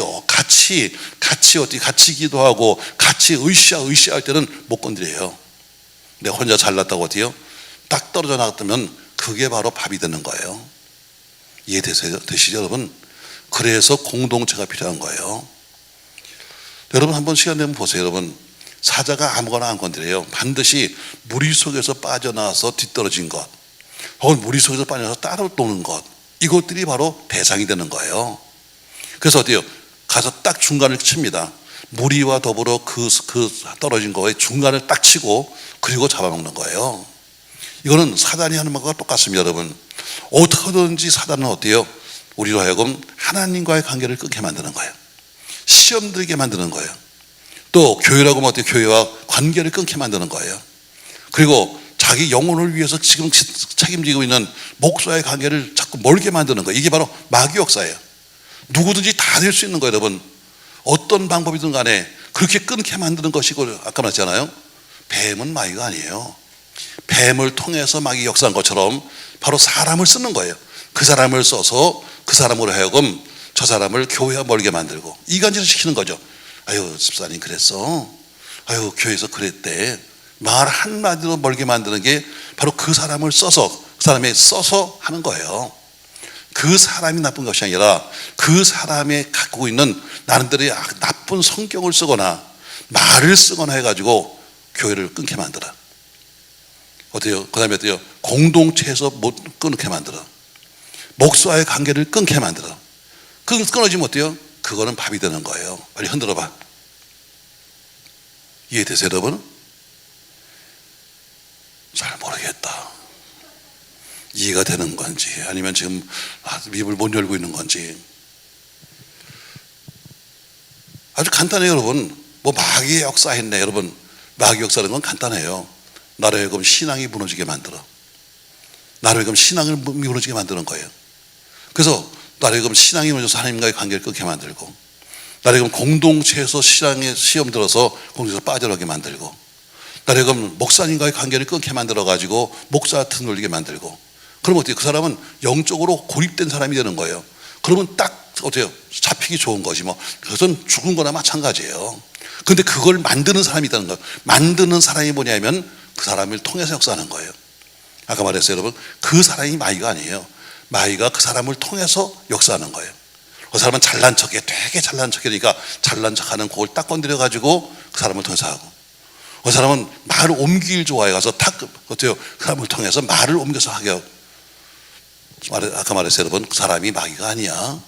기도하고 같이 으쌰할 때는 못 건드려요. 근데 혼자 잘났다고 어때요? 딱 떨어져 나갔다면 그게 바로 밥이 되는 거예요. 이해되시죠 여러분? 그래서 공동체가 필요한 거예요. 여러분 한번 시간 되면 보세요. 여러분, 사자가 아무거나 안 건드려요. 반드시 무리 속에서 빠져나와서 뒤떨어진 것, 혹은 무리 속에서 빠져나와서 따로 노는 것, 이것들이 바로 대상이 되는 거예요. 그래서 어때요? 가서 딱 중간을 칩니다. 무리와 더불어 그 떨어진 거에 중간을 딱 치고 그리고 잡아먹는 거예요. 이거는 사단이 하는 것과 똑같습니다. 여러분, 어떻게든지 사단은 어때요? 우리로 하여금 하나님과의 관계를 끊게 만드는 거예요. 시험 들게 만드는 거예요. 또 교회라고 하면 어때요? 교회와 관계를 끊게 만드는 거예요. 그리고 자기 영혼을 위해서 지금 책임지고 있는 목사의 관계를 자꾸 멀게 만드는 거예요. 이게 바로 마귀 역사예요. 누구든지 다 될 수 있는 거예요. 여러분, 어떤 방법이든 간에 그렇게 끊게 만드는 것이고, 아까 말했잖아요. 뱀은 마귀가 아니에요. 뱀을 통해서 마귀 역사한 것처럼 바로 사람을 쓰는 거예요. 그 사람을 써서 그 사람으로 하여금 저 사람을 교회와 멀게 만들고 이간질을 시키는 거죠. 아유 집사님 그랬어. 아유 교회에서 그랬대. 말 한마디로 멀게 만드는 게 바로 그 사람을 써서, 그 사람에 써서 하는 거예요. 그 사람이 나쁜 것이 아니라 그 사람이 갖고 있는 나름대로의 나쁜 성격을 쓰거나 말을 쓰거나 해가지고 교회를 끊게 만들어. 어때요? 그 다음에 어때요? 공동체에서 못 끊게 만들어. 목사와의 관계를 끊게 만들어. 끊어지면 어때요? 그거는 밥이 되는 거예요. 빨리 흔들어 봐. 이해되세요, 여러분? 잘 모르겠다. 이해가 되는 건지 아니면 지금 입을 못 열고 있는 건지. 아주 간단해요, 여러분. 뭐 마귀의 역사했네. 여러분, 마귀 역사라는 건 간단해요. 나로 하여금 신앙이 무너지게 만들어. 나로 하여금 신앙을 무너지게 만드는 거예요. 그래서 나로 하여금 신앙이 무너져서 하나님과의 관계를 끊게 만들고, 나로 하여금 공동체에서 신앙에 시험 들어서 공동체에서 빠져나가게 만들고, 나로 하여금 목사님과의 관계를 끊게 만들어가지고 목사 드놀리게 만들고. 그러면 어때요? 그 사람은 영적으로 고립된 사람이 되는 거예요. 그러면 딱 어때요? 잡히기 좋은 거지 뭐. 그것은 죽은 거나 마찬가지예요. 근데 그걸 만드는 사람이 있다는 거예요. 만드는 사람이 뭐냐면 그 사람을 통해서 역사하는 거예요. 아까 말했어요, 여러분. 그 사람이 마귀가 아니에요. 마귀가 그 사람을 통해서 역사하는 거예요. 그 사람은 잘난 척해, 되게 잘난 척이니까 잘난 척하는 그걸 딱 건드려가지고 그 사람을 통해서 하고, 그 사람은 말을 옮기길 좋아해 가서 탁 어때요? 그 사람을 통해서 말을 옮겨서 하게 하고. 아까 말했어요, 여러분. 그 사람이 마귀가 아니야.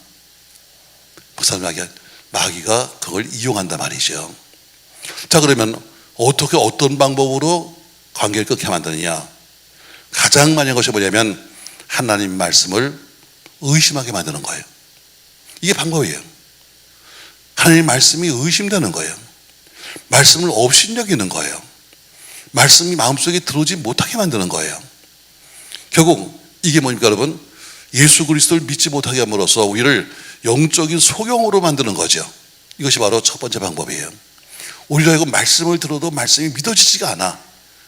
그 사람이 마귀가 그걸 이용한단 말이죠. 자, 그러면 어떻게 어떤 방법으로 관계를 끊게 만드느냐? 가장 많은 것이 뭐냐면 하나님 말씀을 의심하게 만드는 거예요. 이게 방법이에요. 하나님 말씀이 의심되는 거예요. 말씀을 업신여기는 거예요. 말씀이 마음속에 들어오지 못하게 만드는 거예요. 결국 이게 뭡니까, 여러분? 예수 그리스도를 믿지 못하게 함으로써 우리를 영적인 소경으로 만드는 거죠. 이것이 바로 첫 번째 방법이에요. 우리가 이거 말씀을 들어도 말씀이 믿어지지가 않아.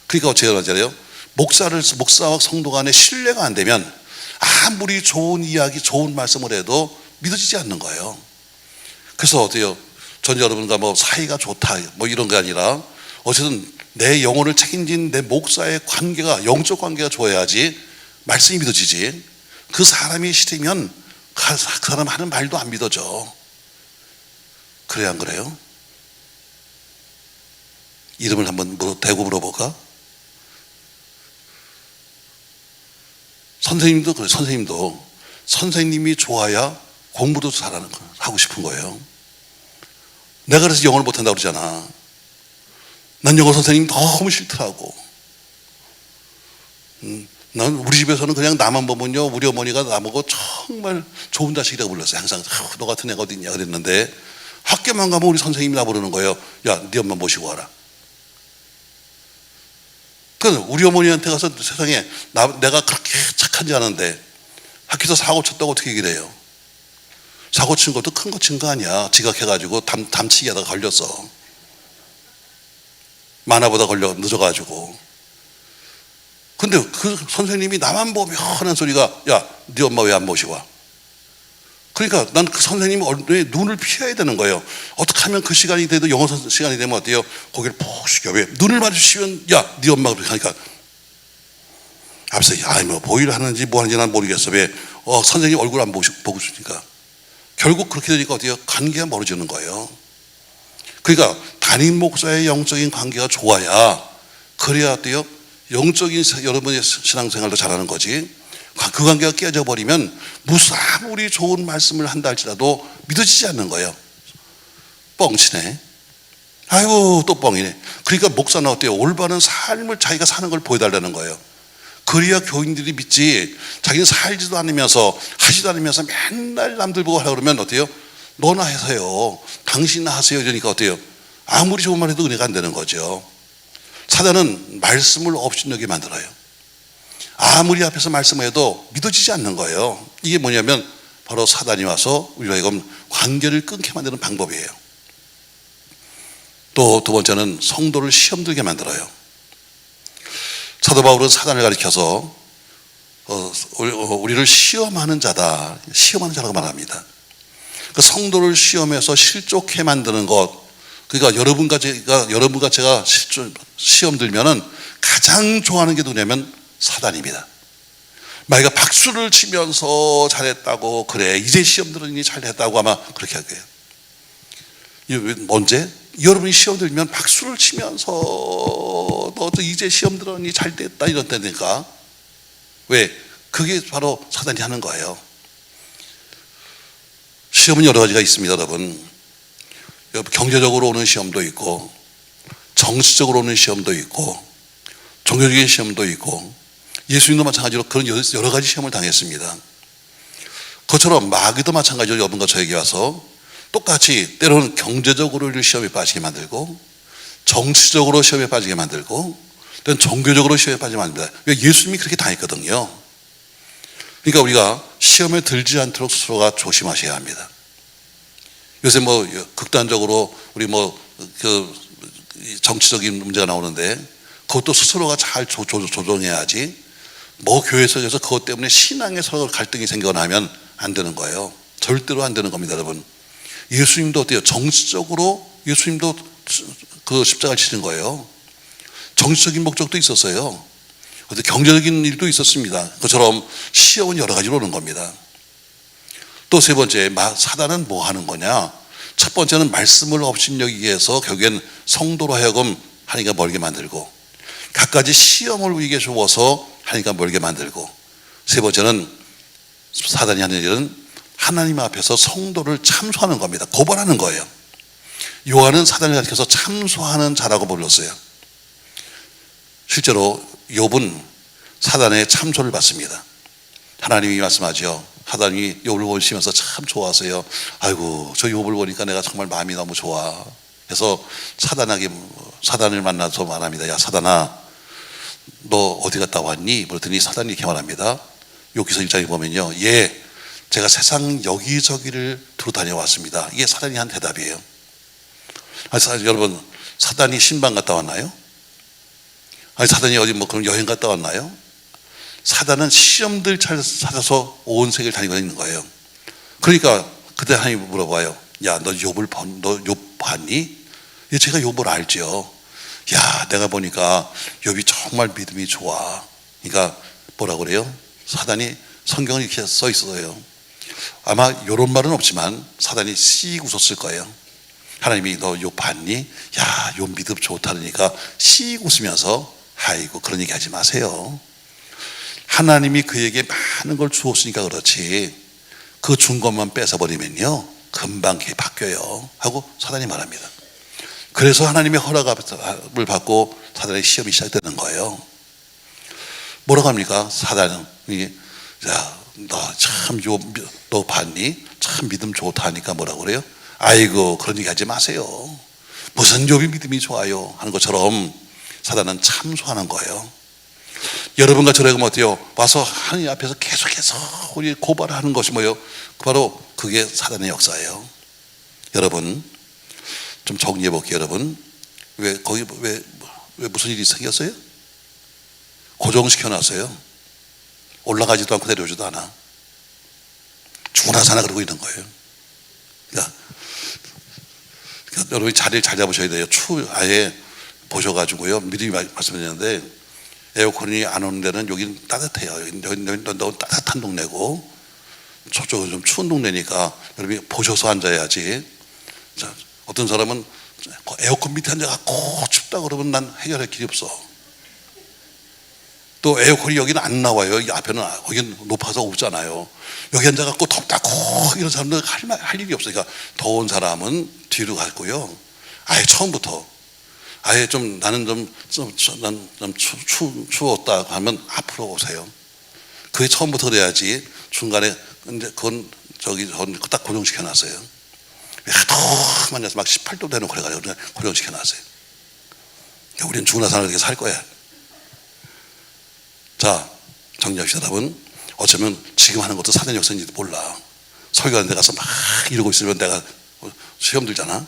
그러니까 어떻게 하잖아요? 목사와 성도 간에 신뢰가 안 되면 아무리 좋은 이야기, 좋은 말씀을 해도 믿어지지 않는 거예요. 그래서 어때요? 전 여러분과 뭐 사이가 좋다 뭐 이런 게 아니라 어쨌든 내 영혼을 책임진 내 목사의 관계가, 영적 관계가 좋아야지 말씀이 믿어지지. 그 사람이 싫으면 그 사람 하는 말도 안 믿어져. 그래야 안 그래요? 이름을 한번 대고 물어볼까? 선생님도 그래. 선생님이 좋아야 공부도 잘하는 거 하고 싶은 거예요. 내가 그래서 영어를 못한다고 그러잖아. 난 영어 선생님 너무 싫더라고. 난 우리 집에서는 그냥 나만 보면요, 우리 어머니가 나보고 정말 좋은 자식이라고 불렀어요. 항상 너 같은 애가 어디 있냐 그랬는데, 학교만 가면 우리 선생님이 나 부르는 거예요. 야, 네 엄마 모시고 와라. 그래서 우리 어머니한테 가서 세상에 내가 그렇게 착한지 아는데 학교에서 사고 쳤다고 어떻게 얘기를 해요? 사고 친 것도 큰 거 친 거 아니야. 지각해가지고 담치기 하다가 걸렸어. 만화보다 늦어가지고. 근데 그 선생님이 나만 보면 하는 소리가, 야, 네 엄마 왜 안 모시고 와? 그러니까 난 그 선생님 얼굴에 눈을 피해야 되는 거예요. 어떻게 하면 그 시간이 돼도 영어 시간이 되면 어때요? 고개를 푹 숙여. 왜? 눈을 마주치면, 야, 네 엄마 그렇게 하니까 앞서, 뭐 보이를 하는지 뭐 하는지 난 모르겠어. 왜? 선생님 얼굴 안 보고 있으니까. 결국 그렇게 되니까 어때요? 관계가 멀어지는 거예요. 그러니까 담임 목사의 영적인 관계가 좋아야, 그래야 어때요? 영적인 여러분의 신앙생활도 잘하는 거지. 그 관계가 깨져버리면 무슨 아무리 좋은 말씀을 한다 할지라도 믿어지지 않는 거예요. 뻥치네. 아이고 또 뻥이네. 그러니까 목사는 어때요? 올바른 삶을 자기가 사는 걸 보여달라는 거예요. 그래야 교인들이 믿지. 자기는 살지도 않으면서 하지도 않으면서 맨날 남들 보고 하려고 그러면 어때요? 너나 해서요, 당신나 하세요 이러니까 어때요? 아무리 좋은 말 해도 은혜가 안 되는 거죠. 사단은 말씀을 업신여기게 만들어요. 아무리 앞에서 말씀해도 믿어지지 않는 거예요. 이게 뭐냐면 바로 사단이 와서 우리가 이건 관계를 끊게 만드는 방법이에요. 또 두 번째는 성도를 시험 들게 만들어요. 사도 바울은 사단을 가리켜서 우리를 시험하는 자다, 시험하는 자라고 말합니다. 그 성도를 시험해서 실족해 만드는 것, 그러니까 여러분과 제가 시험 들면은 가장 좋아하는 게 누구냐면 사단입니다. 마이가 박수를 치면서 잘했다고, 그래 이제 시험 들으니 잘했다고 아마 그렇게 할 거예요. 언제? 여러분이 시험 들면 박수를 치면서 너도 이제 시험 들으니 잘됐다 이런다니까. 왜? 그게 바로 사단이 하는 거예요. 시험은 여러 가지가 있습니다, 여러분. 경제적으로 오는 시험도 있고, 정치적으로 오는 시험도 있고, 종교적인 시험도 있고, 예수님도 마찬가지로 그런 여러 가지 시험을 당했습니다. 그것처럼 마귀도 마찬가지로 여러분과 저에게 와서 똑같이 때로는 경제적으로 시험에 빠지게 만들고, 정치적으로 시험에 빠지게 만들고, 또는 종교적으로 시험에 빠지게 만듭니다. 왜? 예수님이 그렇게 당했거든요. 그러니까 우리가 시험에 들지 않도록 스스로가 조심하셔야 합니다. 요새 극단적으로 우리 정치적인 문제가 나오는데, 그것도 스스로가 잘 조정해야지, 교회 속에서 그것 때문에 신앙에 서로 갈등이 생기거나 하면 안 되는 거예요. 절대로 안 되는 겁니다, 여러분. 예수님도 어때요? 정치적으로 예수님도 그 십자가를 치는 거예요. 정치적인 목적도 있었어요. 경제적인 일도 있었습니다. 그처럼 시험은 여러 가지로 오는 겁니다. 또 세 번째, 사단은 뭐 하는 거냐? 첫 번째는 말씀을 업신여기기 위해서 결국엔 성도로 하여금 하나님과 멀게 만들고, 갖가지 시험을 우리에게 주어서 하나님과 멀게 만들고, 세 번째는 사단이 하는 일은 하나님 앞에서 성도를 참소하는 겁니다. 고발하는 거예요. 요한은 사단을 가리켜서 참소하는 자라고 불렀어요. 실제로 욥은 사단의 참소를 받습니다. 하나님이 말씀하죠. 사단이 욥을 보시면서 참 좋아하세요. 아이고, 저 욥을 보니까 내가 정말 마음이 너무 좋아. 그래서 사단을 만나서 말합니다. 야, 사단아, 너 어디 갔다 왔니? 그랬더니 사단이 이렇게 말합니다. 욥기서 1장에 보면요, 예, 제가 세상 여기저기를 두루 다녀왔습니다. 이게 사단이 한 대답이에요. 여러분, 사단이 신방 갔다 왔나요? 사단이 어디 그런 여행 갔다 왔나요? 사단은 시험들 찾아서 온 세계를 다니고 있는 거예요. 그러니까 그때 하나님이 물어봐요. 야, 너 욥 봤니? 제가 욥을 알죠. 야, 내가 보니까 욥이 정말 믿음이 좋아. 그러니까 뭐라고 그래요? 사단이, 성경에 이렇게 써 있어요. 아마 이런 말은 없지만 사단이 씩 웃었을 거예요. 하나님이 너 욥 봤니? 야, 욥 믿음 좋다니까 씩 웃으면서, 아이고, 그런 얘기 하지 마세요. 하나님이 그에게 많은 걸 주었으니까 그렇지, 그 준 것만 뺏어버리면요 금방 바뀌어요 하고 사단이 말합니다. 그래서 하나님의 허락을 받고 사단의 시험이 시작되는 거예요. 뭐라고 합니까? 사단은, 야, 너 봤니? 참 믿음 좋다 하니까 뭐라고 그래요? 아이고, 그런 얘기 하지 마세요. 무슨 욥이 믿음이 좋아요 하는 것처럼 사단은 참소하는 거예요. 여러분과 저에게 어때요? 와서 하나님 앞에서 계속해서 우리 고발하는 것이 뭐예요? 바로 그게 사단의 역사예요. 여러분, 좀 정리해 볼게요. 여러분, 왜 무슨 일이 생겼어요? 고정시켜 놨어요. 올라가지도 않고 내려오지도 않아. 죽으나 사나 그러고 있는 거예요. 그러니까 여러분이 자리를 잘 잡으셔야 돼요. 아예 보셔가지고요, 미리 말씀드렸는데, 에어컨이 안 오는 데는 여기는 따뜻해요. 여기는 너무 따뜻한 동네고, 저쪽은 좀 추운 동네니까 여러분이 보셔서 앉아야지. 자, 어떤 사람은 에어컨 밑에 앉아갖고 춥다 그러면 난 해결할 길이 없어. 또 에어컨이 여기는 안 나와요. 이 앞에는, 여기는 높아서 없잖아요. 여기 앉아갖고 덥다고 이런 사람들 할 일이 없어요. 그러니까 더운 사람은 뒤로 갔고요, 아예 처음부터 아예 나는 추웠다 하면 앞으로 오세요. 그게 처음부터 그래야지. 중간에 근데 그건 딱 고정시켜 놨어요. 하도 만나서 막 18도 되는 그래가지고 고정시켜 놨어요. 그러니까 우리는 죽으나 사나 그렇게 살 거야. 자, 정리합시다. 여러분, 어쩌면 지금 하는 것도 사단 역사인지도 몰라. 설교하는 데 가서 막 이러고 있으면 내가 시험 들잖아.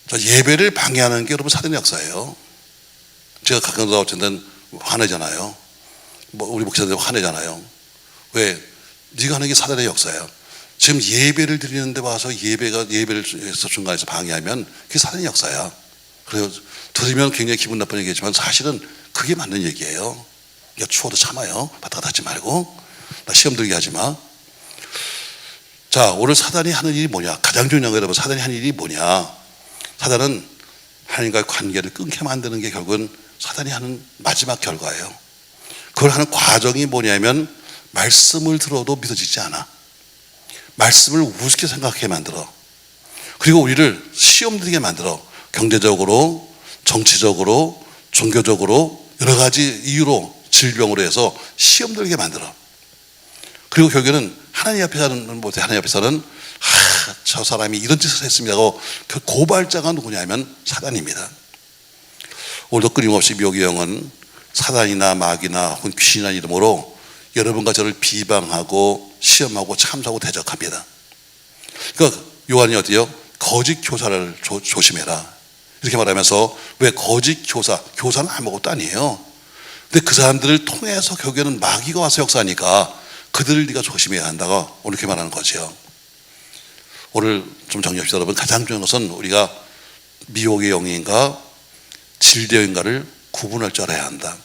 자, 예배를 방해하는 게 여러분 사단의 역사예요. 제가 가끔가다 어쨌든 화내잖아요. 우리 목사들 화내잖아요. 왜? 네가 하는 게 사단의 역사예요. 지금 예배를 드리는데 와서 예배를 중간에서 방해하면 그게 사단의 역사야. 그래서 들으면 굉장히 기분 나쁜 얘기지만 사실은 그게 맞는 얘기예요. 야, 추워도 참아요. 바닥 닿지 말고. 나 시험 들게 하지 마. 자, 오늘 사단이 하는 일이 뭐냐? 가장 중요한 거 여러분, 사단이 하는 일이 뭐냐? 사단은 하나님과의 관계를 끊게 만드는 게 결국은 사단이 하는 마지막 결과예요. 그걸 하는 과정이 뭐냐면 말씀을 들어도 믿어지지 않아. 말씀을 우습게 생각하게 만들어. 그리고 우리를 시험 들게 만들어. 경제적으로, 정치적으로, 종교적으로 여러 가지 이유로 질병으로 해서 시험 들게 만들어. 그리고 결국에는 하나님 앞에서는 못해. 하나님 앞에서는 저 사람이 이런 짓을 했습니다 하고 그 고발자가 누구냐면 사단입니다. 오늘도 끊임없이 묘기 영은 사단이나 마귀나 혹은 귀신이나 이름으로 여러분과 저를 비방하고 시험하고 참소하고 대적합니다. 그러니까 요한이 어디요? 거짓 교사를 조심해라 이렇게 말하면서, 왜 거짓 교사는 아무것도 아니에요. 근데 그 사람들을 통해서 결국에는 마귀가 와서 역사하니까 그들을 네가 조심해야 한다고 오늘 이렇게 말하는 거죠. 오늘 좀 정리합시다. 여러분, 가장 중요한 것은 우리가 미혹의 영인가 진리의 영인가를 구분할 줄 알아야 한다.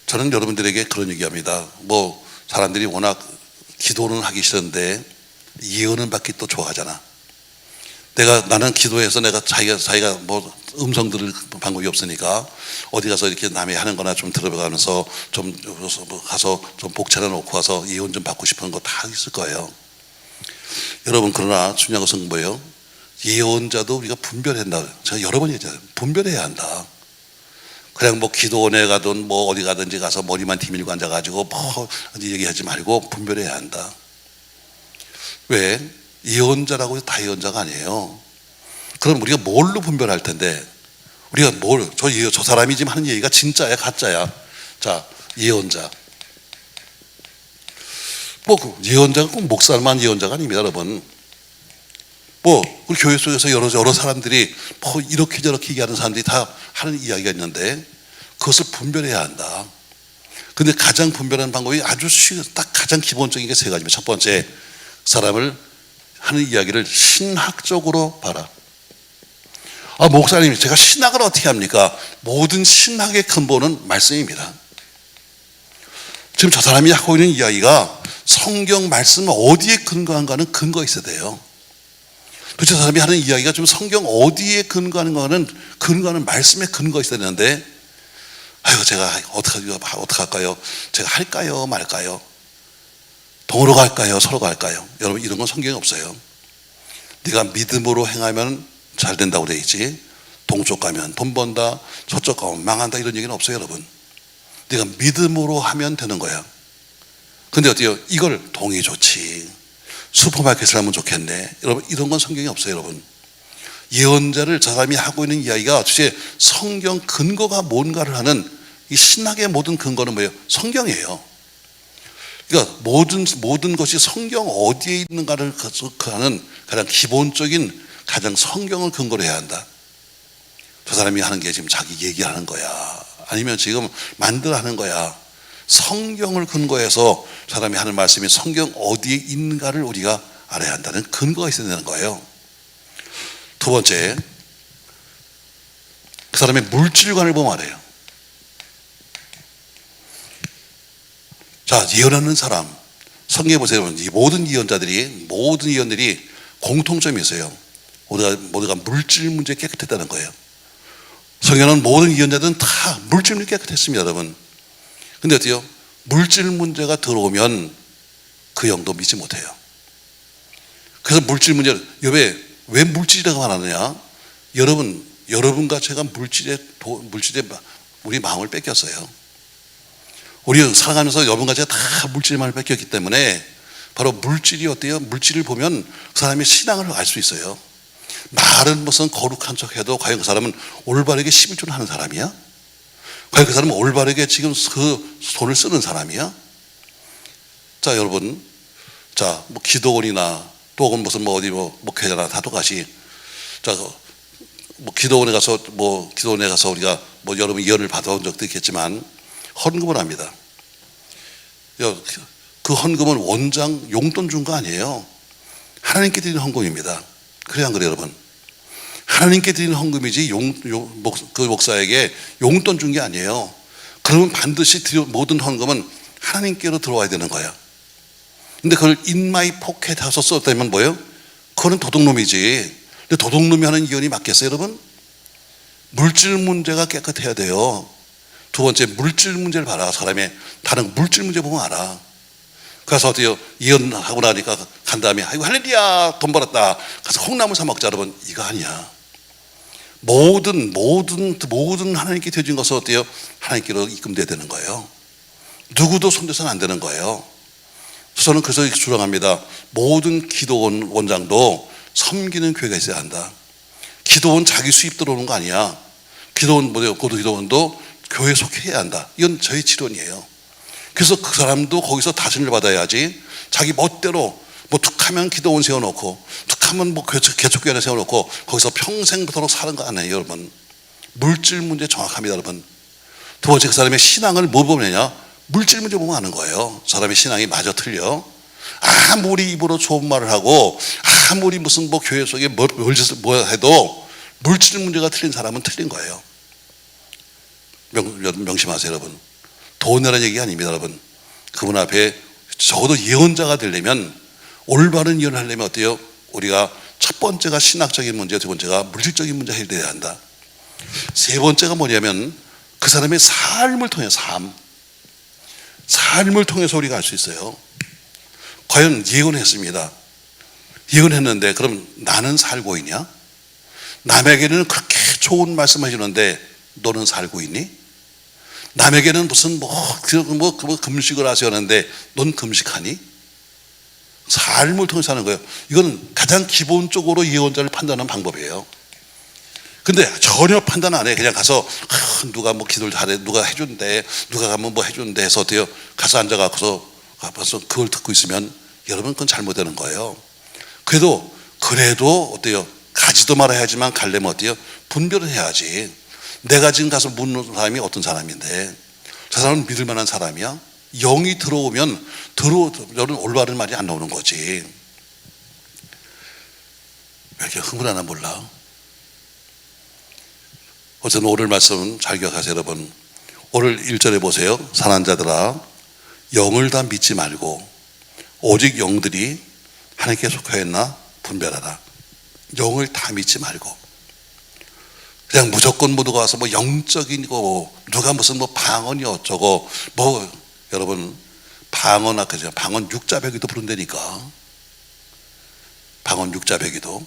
저는 여러분들에게 그런 얘기합니다. 뭐 사람들이 워낙 기도는 하기 싫은데 예언은 받기 또 좋아하잖아. 나는 기도해서 내가 자기가 뭐 음성 들을 방법이 없으니까 어디 가서 이렇게 남이 하는 거나 좀 들어가면서 좀 가서 좀 복차려 놓고 와서 예언 좀 받고 싶은 거 다 있을 거예요. 여러분, 그러나 중요한 것은 뭐예요? 예언자도 우리가 분별해야 한다. 제가 여러 번 얘기했잖아요. 분별해야 한다. 그냥 뭐 기도원에 가든 뭐 어디 가든지 가서 머리만 디밀고 앉아가지고 뭐 얘기하지 말고 분별해야 한다. 왜? 예언자라고 다 예언자가 아니에요. 그럼 우리가 뭘로 분별할 텐데, 우리가 저 사람이 지금 하는 얘기가 진짜야 가짜야? 자, 예언자. 뭐 예언자가 꼭 목사만 예언자가 아닙니다, 여러분. 뭐 우리 교회 속에서 여러 사람들이 뭐 이렇게 저렇게 얘기하는 사람들이 다 하는 이야기가 있는데 그것을 분별해야 한다. 근데 가장 분별하는 방법이 아주 딱 가장 기본적인 게 세 가지입니다. 첫 번째, 사람을 하는 이야기를 신학적으로 봐라. 목사님, 제가 신학을 어떻게 합니까? 모든 신학의 근본은 말씀입니다. 지금 저 사람이 하고 있는 이야기가 성경 말씀 어디에 근거한가는 근거가 있어야 돼요. 도대체 저 사람이 하는 이야기가 좀 성경 어디에 근거하는 말씀에 근거가 있어야 되는데, 제가 어떡할까요? 제가 할까요 말까요? 동으로 갈까요 서로 갈까요? 여러분, 이런 건 성경에 없어요. 네가 믿음으로 행하면 잘 된다고 되어 있지, 동쪽 가면 돈 번다, 서쪽 가면 망한다, 이런 얘기는 없어요. 여러분, 네가 믿음으로 하면 되는 거야. 근데 어때요? 이걸 동이 좋지, 슈퍼마켓을 하면 좋겠네, 여러분, 이런 건 성경에 없어요. 여러분, 예언자를 저 사람이 하고 있는 이야기가 도대체 성경 근거가 뭔가를 하는 이 신학의 모든 근거는 뭐예요? 성경이에요. 그러니까 모든 것이 성경 어디에 있는가를 하는 가장 기본적인, 가장 성경을 근거로 해야 한다. 저 사람이 하는 게 지금 자기 얘기하는 거야, 아니면 지금 만들어 하는 거야. 성경을 근거해서 사람이 하는 말씀이 성경 어디에 있는가를 우리가 알아야 한다는 근거가 있어야 되는 거예요. 두 번째, 그 사람의 물질관을 보면 알아요. 자, 예언하는 사람, 성경에 보세요. 이 모든 예언들이 공통점이 있어요. 모두가 물질 문제에 깨끗했다는 거예요. 성경은 모든 예언자들은 다 물질 문제 깨끗했습니다, 여러분. 근데 어때요? 물질 문제가 들어오면 그 영도 믿지 못해요. 그래서 물질 문제를, 왜 물질이라고 말하느냐? 여러분과 제가 물질에 우리 마음을 뺏겼어요. 우리 살아가면서 여러분과 제가 다 물질의 마음을 뺏겼기 때문에 바로 물질이 어때요? 물질을 보면 그 사람의 신앙을 알 수 있어요. 말은 무슨 거룩한 척해도 과연 그 사람은 올바르게 11조를 하는 사람이야? 과연 그 사람은 올바르게 지금 그 돈을 쓰는 사람이야? 자, 여러분, 자, 뭐 기도원이나 또 혹은 무슨 어디 목회자나 다 똑같이, 자, 기도원에 가서 우리가 여러분 예언을 받아온 적도 있겠지만 헌금을 합니다. 그 헌금은 원장 용돈 준 거 아니에요. 하나님께 드리는 헌금입니다. 그래 안 그래요, 여러분? 하나님께 드리는 헌금이지 그 목사에게 용돈 준 게 아니에요. 그러면 반드시 모든 헌금은 하나님께로 들어와야 되는 거야. 근데 그걸 in my pocket 하서 썼다면 뭐예요? 그거는 도둑놈이지. 근데 도둑놈이 하는 이혼이 맞겠어요, 여러분? 물질 문제가 깨끗해야 돼요. 두 번째, 물질 문제를 봐라. 사람의 다른 물질 문제 보면 알아. 그래서 어때요? 이혼하고 나니까 간 다음에 아이고 할렐루야 돈 벌었다. 가서 콩나물 사 먹자. 여러분, 이거 아니야. 모든 하나님께 드린 것은 어때요? 하나님께로 입금돼야 되는 거예요. 누구도 손대서는 안 되는 거예요. 저는 그래서 주장합니다. 모든 기도원 원장도 섬기는 교회가 있어야 한다. 기도원 자기 수입 들어오는 거 아니야. 기도원 고도 기도원도 교회에 속해야 한다. 이건 저희 지론이에요. 그래서 그 사람도 거기서 다신을 받아야지. 자기 멋대로 뭐 툭하면 기도원 세워놓고 툭하면 뭐 개척교회 하나 세워놓고 거기서 평생토록 사는 거 아니에요, 여러분. 물질 문제 정확합니다, 여러분. 두 번째, 그 사람의 신앙을 뭐 보면요, 물질 문제 보면 아는 거예요. 사람의 신앙이 마저 틀려. 아무리 입으로 좋은 말을 하고 아무리 무슨 뭐 교회 속에 뭘 해도 물질 문제가 틀린 사람은 틀린 거예요. 명심하세요, 여러분. 돈이라는 얘기가 아닙니다, 여러분. 그분 앞에 적어도 예언자가 되려면, 올바른 예언을 하려면 어때요? 우리가 첫 번째가 신학적인 문제, 두 번째가 물질적인 문제 해결돼야 한다. 세 번째가 뭐냐면 그 사람의 삶을 통해 삶을 통해서 우리가 알 수 있어요. 과연 예언했습니다. 예언했는데 그럼 나는 살고 있냐? 남에게는 그렇게 좋은 말씀을 해주는데 너는 살고 있니? 남에게는 무슨 금식을 하시는데 넌 금식하니? 삶을 통해서 하는 거예요. 이건 가장 기본적으로 예언자를 판단하는 방법이에요. 근데 전혀 판단 안 해. 그냥 가서 누가 뭐 기도를 잘해, 누가 해준대, 누가 가면 뭐 해준대 해서 어때요? 가서 앉아갖고서 그걸 듣고 있으면 여러분 그건 잘못되는 거예요. 그래도 어때요? 가지도 말아야지만 가려면 어때요? 분별을 해야지. 내가 지금 가서 묻는 사람이 어떤 사람인데 저 사람은 믿을 만한 사람이야? 영이 들어오면 여러분 올바른 말이 안 나오는 거지. 왜 이렇게 흥분하나 몰라. 어쨌든 오늘 말씀 잘 기억하세요, 여러분. 오늘 1절에 보세요. 선한 자들아, 영을 다 믿지 말고 오직 영들이 하나님께 속하였나 분별하라. 영을 다 믿지 말고 그냥 무조건 모두가 와서 뭐 영적인 거 누가 무슨 뭐 방언이 어쩌고 뭐 여러분 방언 아까 방언 육자배기도 부른다니까. 방언 육자배기도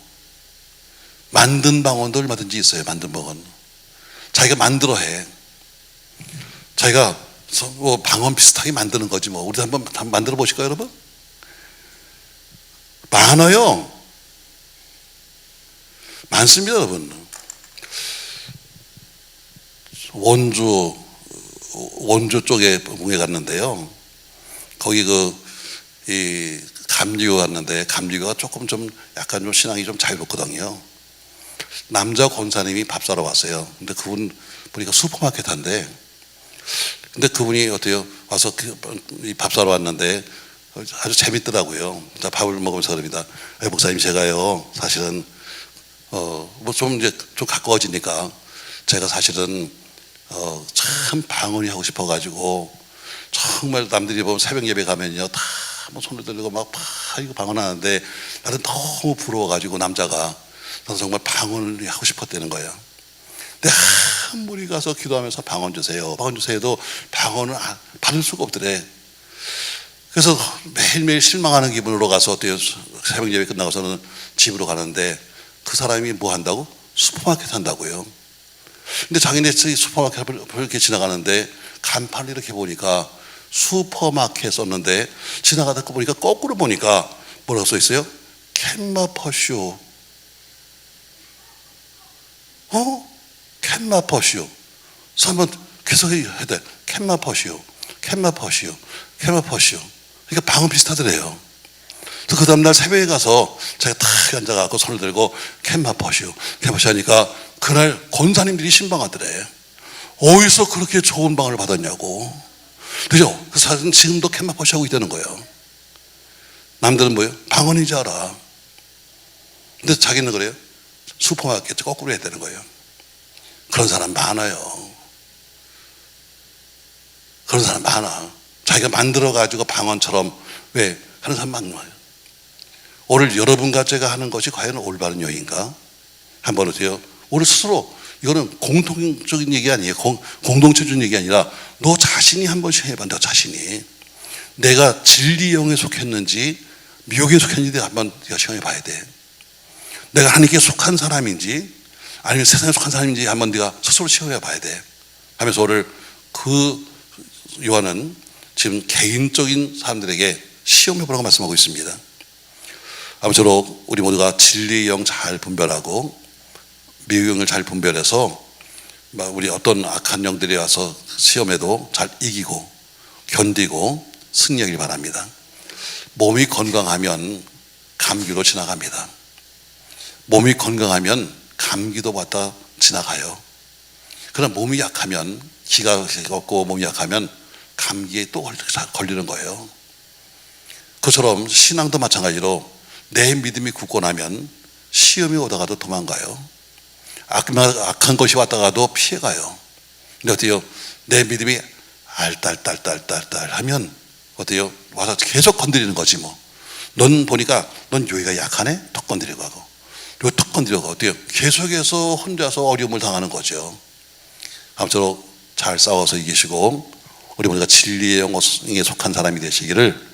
만든 방언도 얼마든지 있어요. 만든 방언 자기가 만들어 해. 자기가 뭐 방언 비슷하게 만드는 거지 뭐. 우리도 한번 만들어 보실까요, 여러분? 많아요. 많습니다, 여러분. 원주 쪽에 붕에 갔는데요. 거기 이 감리교 갔는데 감리교가 조금 좀 약간 좀 신앙이 좀 자유롭거든요. 남자 권사님이 밥 사러 왔어요. 근데 그분 보니까 슈퍼마켓 한데, 근데 그분이 어때요? 와서 밥 사러 왔는데 아주 재밌더라고요. 밥을 먹으면서 그럽니다. 목사님 제가요 사실은 뭐 좀 이제 좀 가까워지니까 제가 사실은 참 방언이 하고 싶어가지고 정말 남들이 보면 새벽 예배 가면요 다 뭐 손을 들고 막 이거 방언하는데 나는 너무 부러워가지고 남자가 나도 정말 방언을 하고 싶었다는 거예요. 근데 아무리 가서 기도하면서 방언 주세요 해도 방언을 받을 수가 없더래. 그래서 매일매일 실망하는 기분으로 가서 새벽 예배 끝나고서는 집으로 가는데 그 사람이 뭐 한다고? 슈퍼마켓 한다고요. 근데 자기네 슈퍼마켓을 이렇게 지나가는데 간판을 이렇게 보니까 슈퍼마켓 썼는데 지나가다 보니까 거꾸로 보니까 뭐라고 써 있어요? 캔마퍼쇼. 캔마퍼쇼. 그래서 한번 계속 해야 돼. 캔마퍼쇼. 그러니까 방언 비슷하더래요. 그래서 그 다음날 새벽에 가서 제가 탁 앉아갖고 손을 들고 캔마퍼쇼 하니까 그날 권사님들이 신방하더래. 어디서 그렇게 좋은 방을 받았냐고. 그죠? 그 사람은 지금도 캔마포시 하고 있다는 거예요. 남들은 뭐예요? 방언인 줄 알아. 근데 자기는 그래요? 슈퍼마켓 거꾸로 해야 되는 거예요. 그런 사람 많아요. 그런 사람 많아. 자기가 만들어가지고 방언처럼 왜 하는 사람 많아요. 오늘 여러분과 제가 하는 것이 과연 올바른 요인가? 한번 보세요. 우리 스스로 이거는 공통적인 얘기 아니에요. 공동체적인 얘기 아니라 너 자신이 한번 시험해봐. 너 자신이 내가 진리 영에 속했는지 미혹에 속했는지 한번 네가 시험해 봐야 돼. 내가 하나님께 속한 사람인지 아니면 세상에 속한 사람인지 한번 네가 스스로 시험해 봐야 돼. 하면서 오늘 그 요한은 지금 개인적인 사람들에게 시험해 보라고 말씀하고 있습니다. 아무쪼록 우리 모두가 진리의 영 잘 분별하고 미혹의 영을 잘 분별해서 우리 어떤 악한 영들이 와서 시험에도 잘 이기고 견디고 승리하길 바랍니다. 몸이 건강하면 감기로 지나갑니다. 몸이 건강하면 감기도 왔다 지나가요. 그러나 몸이 약하면, 기가 없고 몸이 약하면 감기에 또 걸리는 거예요. 그처럼 신앙도 마찬가지로 내 믿음이 굳고 나면 시험이 오다가도 도망가요. 악한 것이 왔다가도 피해가요. 근데 어때요? 내 믿음이 알딸딸딸딸딸 하면 어때요? 와서 계속 건드리는 거지 뭐. 넌 보니까 넌 여기가 약하네? 턱 건드리고 하고 여기 턱 건드리고 어때요? 계속해서 혼자서 어려움을 당하는 거죠. 아무쪼록 잘 싸워서 이기시고 우리 모두가 진리의 영에 속한 사람이 되시기를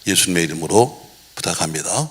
예수님의 이름으로 부탁합니다.